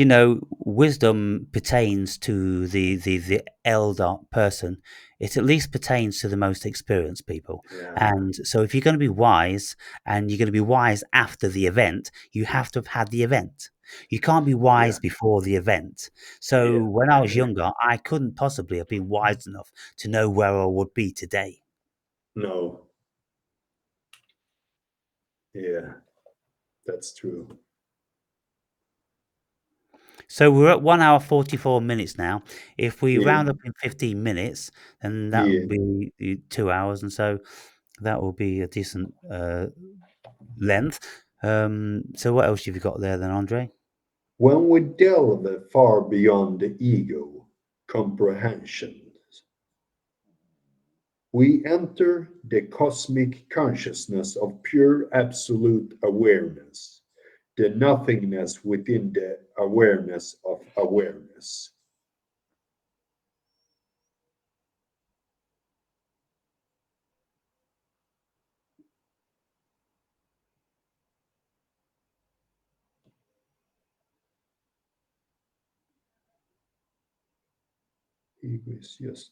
wisdom pertains to the elder person. It at least pertains to the most experienced people. Yeah, And so, if you're going to be wise, and you're going to be wise after the event, you have to have had the event. You can't be yeah, wise before the event. So, yeah, when I was yeah. younger, I couldn't possibly have been wise enough to know where I would be today. No, yeah, that's true. So we're at 1 hour 44 minutes now. If we Yeah, round up in 15 minutes, then that will yeah. be 2 hours, and so that will be a decent length. So what else have you got there then, Andre? When we delve far beyond the ego comprehension, we enter the cosmic consciousness of pure absolute awareness, the nothingness within the awareness of awareness. Ego is just,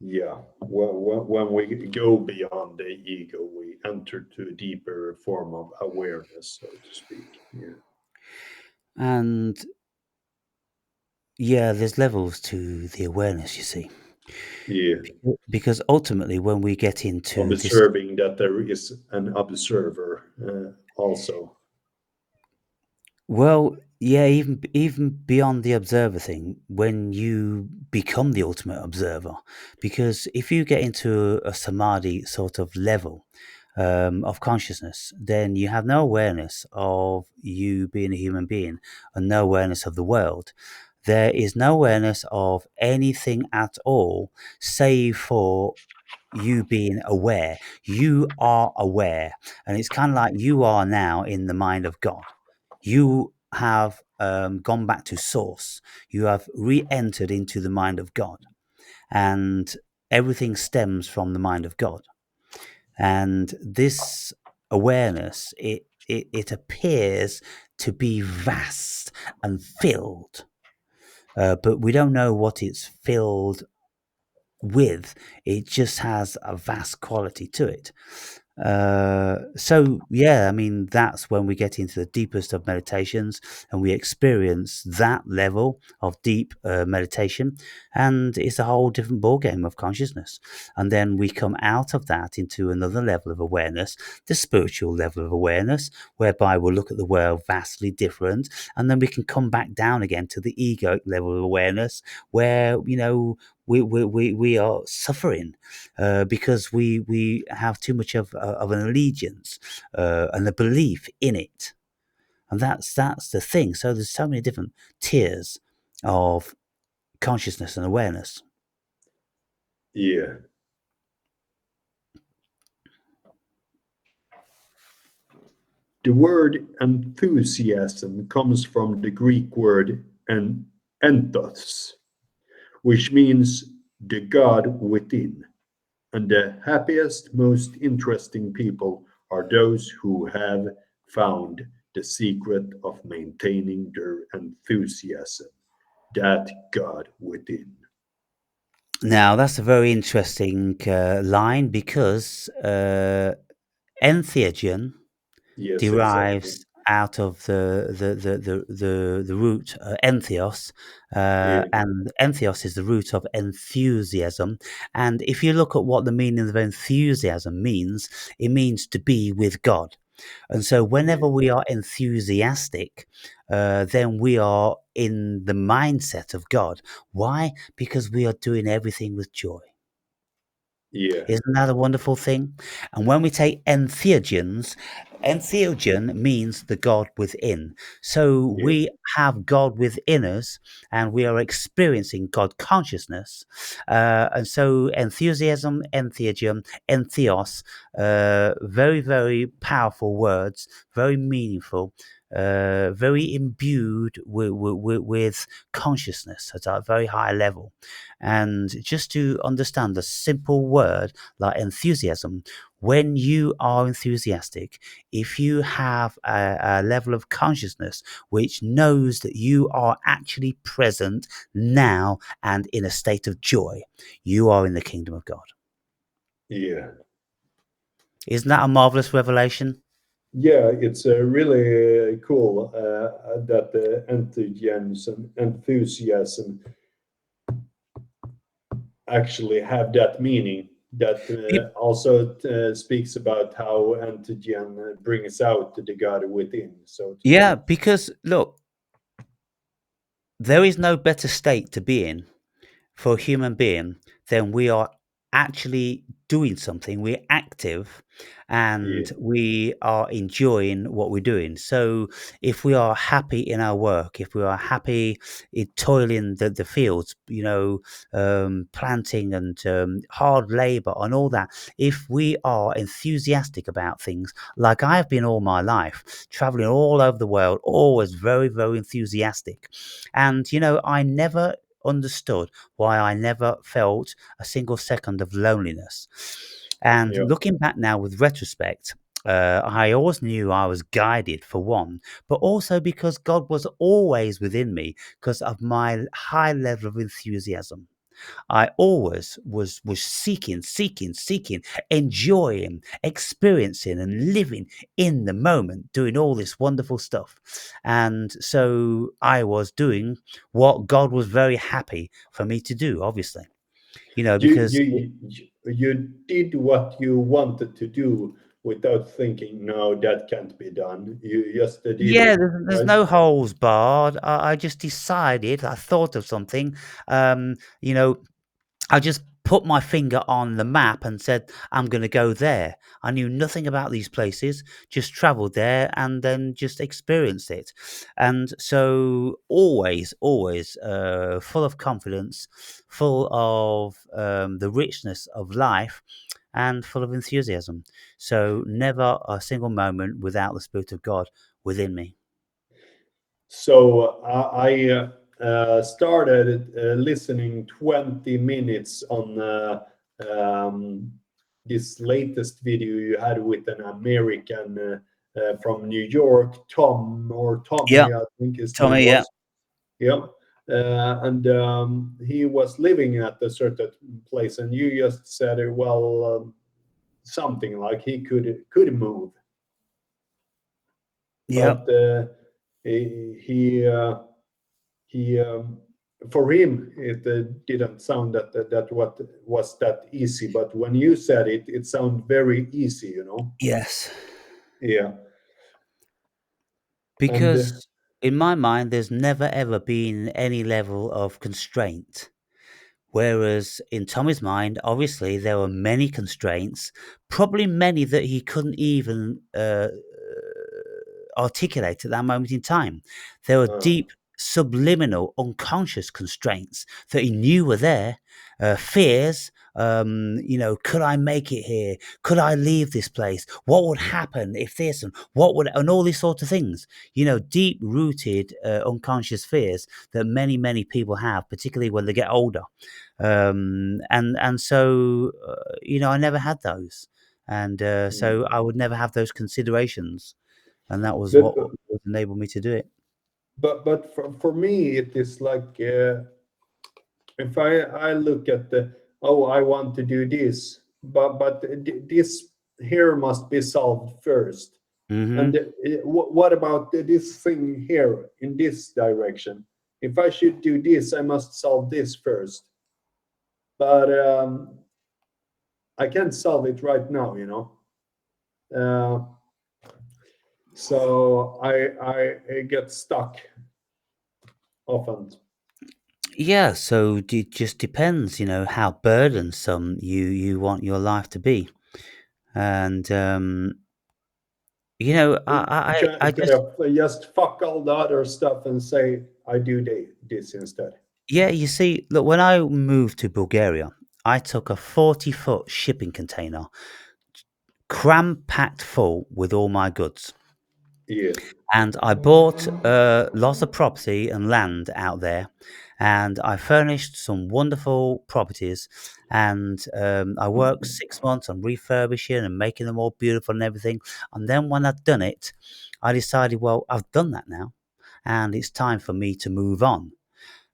yeah, when we go beyond the ego, we enter to a deeper form of awareness, so to speak. Yeah, And yeah, there's levels to the awareness, you see. yeah. Because ultimately, when we get into this. Observing that there is an observer also. Well, yeah, even beyond the observer thing, when you become the ultimate observer, because if you get into a samadhi sort of level of consciousness, then you have no awareness of you being a human being and no awareness of the world. There is no awareness of anything at all, save for you being aware. You are aware, and it's kind of like you are now in the mind of God. You have gone back to source. You have re-entered into the mind of God, and everything stems from the mind of God. And this awareness, it appears to be vast and filled, but we don't know what it's filled with. It just has a vast quality to it. So yeah, I mean, that's when we get into the deepest of meditations and we experience that level of deep meditation, and it's a whole different ball game of consciousness. And then we come out of that into another level of awareness, the spiritual level of awareness, whereby we'll look at the world vastly different, and then we can come back down again to the egoic level of awareness, where we are suffering because we have too much of an allegiance and a belief in it, and that's the thing. So there's so many different tiers of consciousness and awareness. Yeah. The word enthusiasm comes from the Greek word enthos, which means the God within. And the happiest, most interesting people are those who have found the secret of maintaining their enthusiasm, that God within. Now that's a very interesting line, because entheogen Yes, exactly. derives out of the root entheos, Yeah, and entheos is the root of enthusiasm. And if you look at what the meaning of enthusiasm means, it means to be with God. And so, yeah, whenever we are enthusiastic, then we are in the mindset of God. Why? Because we are doing everything with joy. yeah, Isn't that a wonderful thing? And when we take entheogens, entheogen means the God within. So yeah, we have God within us, and we are experiencing God consciousness. And so enthusiasm, entheogen, entheos, very, very powerful words, very meaningful. very imbued with consciousness at a very high level. And just to understand the simple word like enthusiasm, when you are enthusiastic, if you have a level of consciousness which knows that you are actually present now and in a state of joy, you are in the kingdom of God. Yeah. Isn't that a marvelous revelation? Yeah, it's really cool that the enthusiasm actually have that meaning. That Be- also speaks about how antigen brings out the God within, so to Yeah, speak. because look, there is no better state to be in for a human being, then we are actually doing something. We're active Yeah, and we are enjoying what we're doing. So if we are happy in our work, if we are happy in toiling the fields, planting and hard labor and all that, if we are enthusiastic about things, like I have been all my life, traveling all over the world, always very, very enthusiastic. And, I never understood why I never felt a single second of loneliness. And yeah. looking back now with retrospect, I always knew I was guided for one, but also because God was always within me because of my high level of enthusiasm. I always was seeking, enjoying, experiencing, and living in the moment, doing all this wonderful stuff. And so I was doing what God was very happy for me to do, obviously, You because you did what you wanted to do without thinking, no, that can't be done. You just did yeah, it, there's right? no holes barred. I just decided, I thought of something, um, you know, I just put my finger on the map and said, I'm going to go there. I knew nothing about these places, just traveled there and then just experienced it. And so, always full of confidence, full of the richness of life, and full of enthusiasm. So, never a single moment without the Spirit of God within me. So I started listening 20 minutes on this latest video you had with an American from New York, Tom or Yeah, Tommy, I think his name Tommy, yeah. was. Yeah. And he was living at a certain place, and you just said, well, something like he could move, Yeah. but he for him it didn't sound that what was that easy. But when you said it, it sounded very easy, you know. Yes. Yeah, and Because in my mind, there's never ever been any level of constraint. Whereas in Tommy's mind, obviously, there were many constraints, probably many that he couldn't even articulate at that moment in time. There were uh, deep, subliminal, unconscious constraints that he knew were there, fears. Could I make it here? Could I leave this place? What would happen if this and and all these sorts of things? Deep rooted unconscious fears that many people have, particularly when they get older. And so I never had those, and mm. so I would never have those considerations, and that was but what would enable me to do it. but for me it is like if I look at the, oh, I want to do this, but this here must be solved first. Hmm. And what about this thing here in this direction? If I should do this, I must solve this first. But I can't solve it right now, you know. Uh, so I get stuck often. Yeah, so it just depends, how burdensome you want your life to be, and I Kind just of just fuck all the other stuff and say I do this instead. yeah. You see, look, when I moved to Bulgaria, I took a 40-foot shipping container, cram packed full with all my goods. Yeah. And I bought lots of property and land out there, and I furnished some wonderful properties. And I worked 6 months on refurbishing and making them all beautiful and everything. And then when I'd done it, I decided, well, I've done that now, and it's time for me to move on.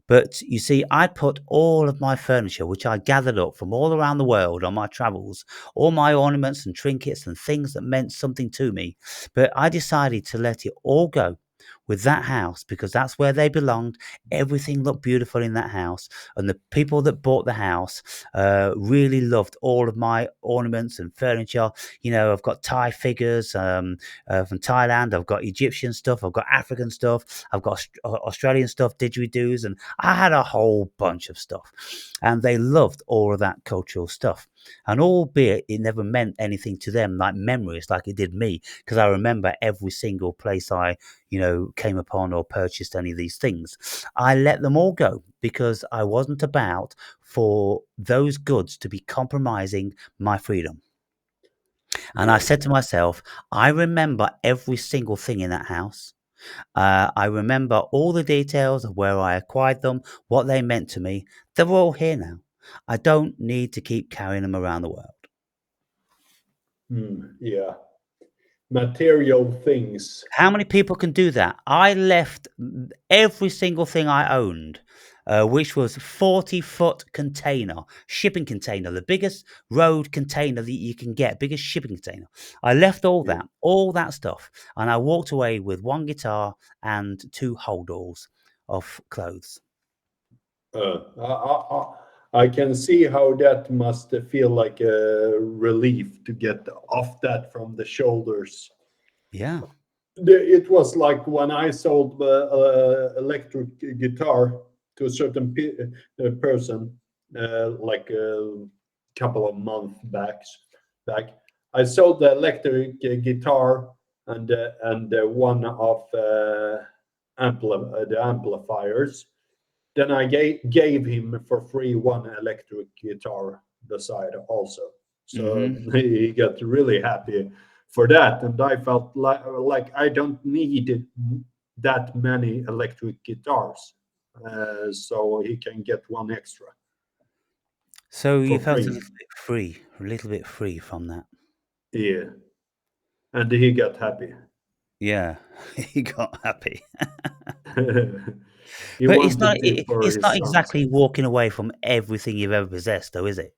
But you see, I'd put all of my furniture, which I gathered up from all around the world on my travels, all my ornaments and trinkets and things that meant something to me. But I decided to let it all go with that house because that's where they belonged. Everything looked beautiful in that house. And the people that bought the house really loved all of my ornaments and furniture. You know, I've got Thai figures from Thailand. I've got Egyptian stuff. I've got African stuff. I've got Australian stuff, didgeridoos, and I had a whole bunch of stuff, and they loved all of that cultural stuff. And albeit it never meant anything to them, like memories, like it did me, because I remember every single place I, came upon or purchased any of these things. I let them all go because I wasn't about for those goods to be compromising my freedom. And I Yeah. said to myself, I remember every single thing in that house. I remember all the details of where I acquired them, what they meant to me. They're all here now. I don't need to keep carrying them around the world. Yeah. Material things. How many people can do that? I left every single thing I owned, which was 40-foot container, shipping container, the biggest road container that you can get, biggest shipping container. I left Yeah. all that stuff, and I walked away with one guitar and two holdalls of clothes. I can see how that must feel like a relief to get off that from the shoulders. Yeah. It was like when I sold electric guitar to a certain person, like a couple of months back. I sold the electric guitar and one of the amplifiers. Then I gave him for free one electric guitar beside also. So Hmm. he got really happy for that, and I felt like I don't need that many electric guitars, so he can get one extra So you for felt free. a little bit free from that. Yeah, and he got happy. Yeah, he got happy. He But it's not wanted it for it's his not sons. exactly walking away from everything you've ever possessed, though, is it?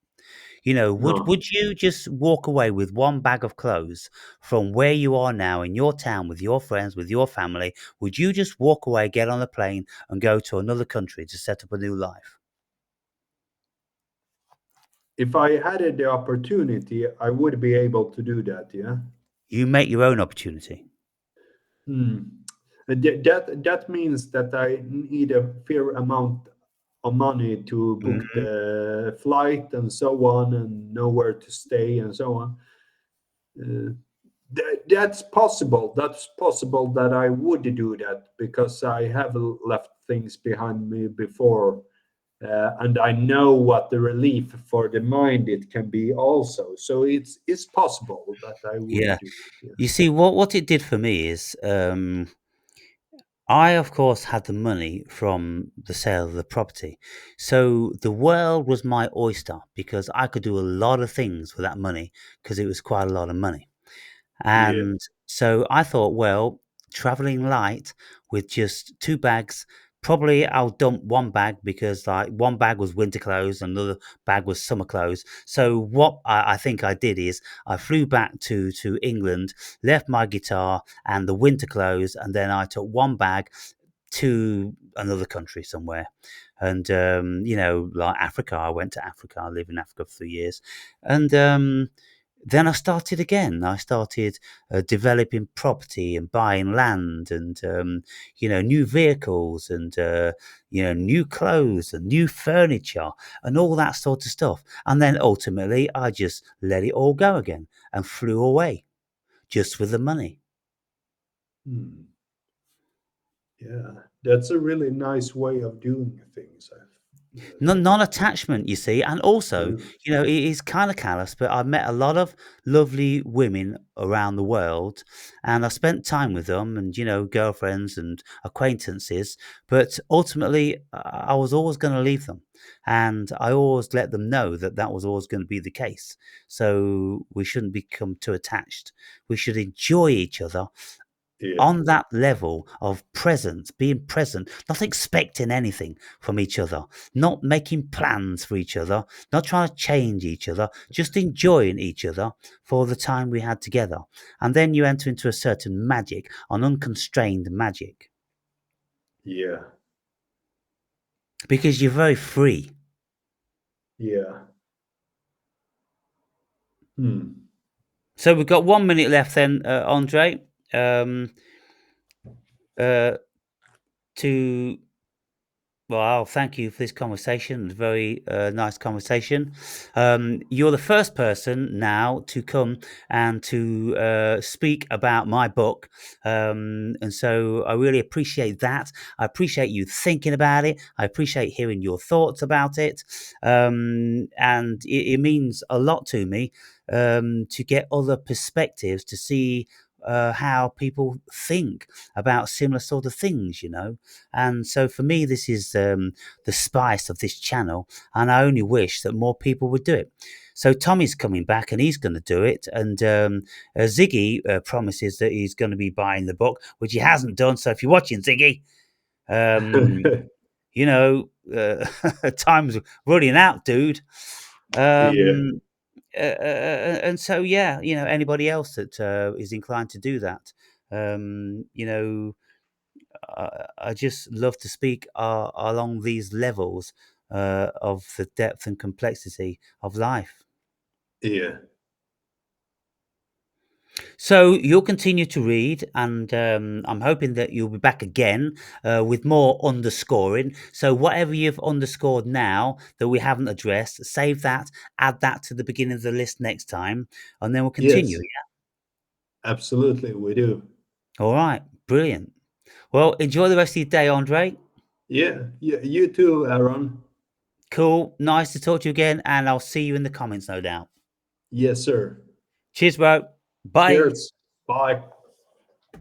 No, Would you just walk away with one bag of clothes from where you are now in your town with your friends, with your family? Would you just walk away, get on a plane, and go to another country to set up a new life? if I had the opportunity, I would be able to do that. Yeah. You make your own opportunity. Hmm. That means that I need a fair amount of money to book Mhm. the flight and so on, and know where to stay and so on. Uh, that's possible. That's possible that I would do that because I have left things behind me before, and I know what the relief for the mind it can be also. So it's possible that I would Yeah. do it. Yeah. You see, what it did for me is, I, of course, had the money from the sale of the property. So the world was my oyster because I could do a lot of things with that money because it was quite a lot of money. Yeah. And so I thought, well, traveling light with just two bags, probably I'll dump one bag because like one bag was winter clothes and another bag was summer clothes. So what I think I did is I flew back to England, left my guitar and the winter clothes, and then I took one bag to another country somewhere. And like Africa, I went to Africa. I lived in Africa for 3 years, and then I started again. I started developing property and buying land and, new vehicles and, new clothes and new furniture and all that sort of stuff. And then ultimately, I just let it all go again and flew away just with the money. Hmm. Yeah, that's a really nice way of doing things. Non-attachment, you see, and also, Mhm. it is kind of callous, but I've met a lot of lovely women around the world, and I spent time with them, and girlfriends and acquaintances. But ultimately, I was always going to leave them, and I always let them know that that was always going to be the case. So we shouldn't become too attached. We should enjoy each other Yeah, on that level of presence, being present, not expecting anything from each other, not making plans for each other, not trying to change each other, just enjoying each other for the time we had together. And then you enter into a certain magic, an unconstrained magic, yeah, because you're very free. yeah. Hmm. So we've got 1 minute left then, Andre, um, uh, to Well, thank you for this conversation. Very nice conversation. You're the first person now to come and to speak about my book. And so I really appreciate that. I appreciate you thinking about it. I appreciate hearing your thoughts about it. And it means a lot to me to get other perspectives, to see how people think about similar sort of things. And so for me, this is the spice of this channel, and I only wish that more people would do it. So Tommy's coming back, and he's going to do it. And Ziggy promises that he's going to be buying the book, which he hasn't done. So if you're watching, Ziggy, um, you know, time's running out, dude. Yeah, Um, and so, yeah, anybody else that is inclined to do that, um, you know, I just love to speak along these levels of the depth and complexity of life. yeah. So you'll continue to read, and I'm hoping that you'll be back again with more underscoring. So whatever you've underscored now that we haven't addressed, save that, add that to the beginning of the list next time, and then we'll continue. Yes, absolutely, we do. Yeah? All right, brilliant. Well, enjoy the rest of your day, Andre. Yeah, yeah. You too, Aaron. Cool. Nice to talk to you again, and I'll see you in the comments, no doubt. Yes, sir. Cheers, bro. Bye. Cheers. Bye.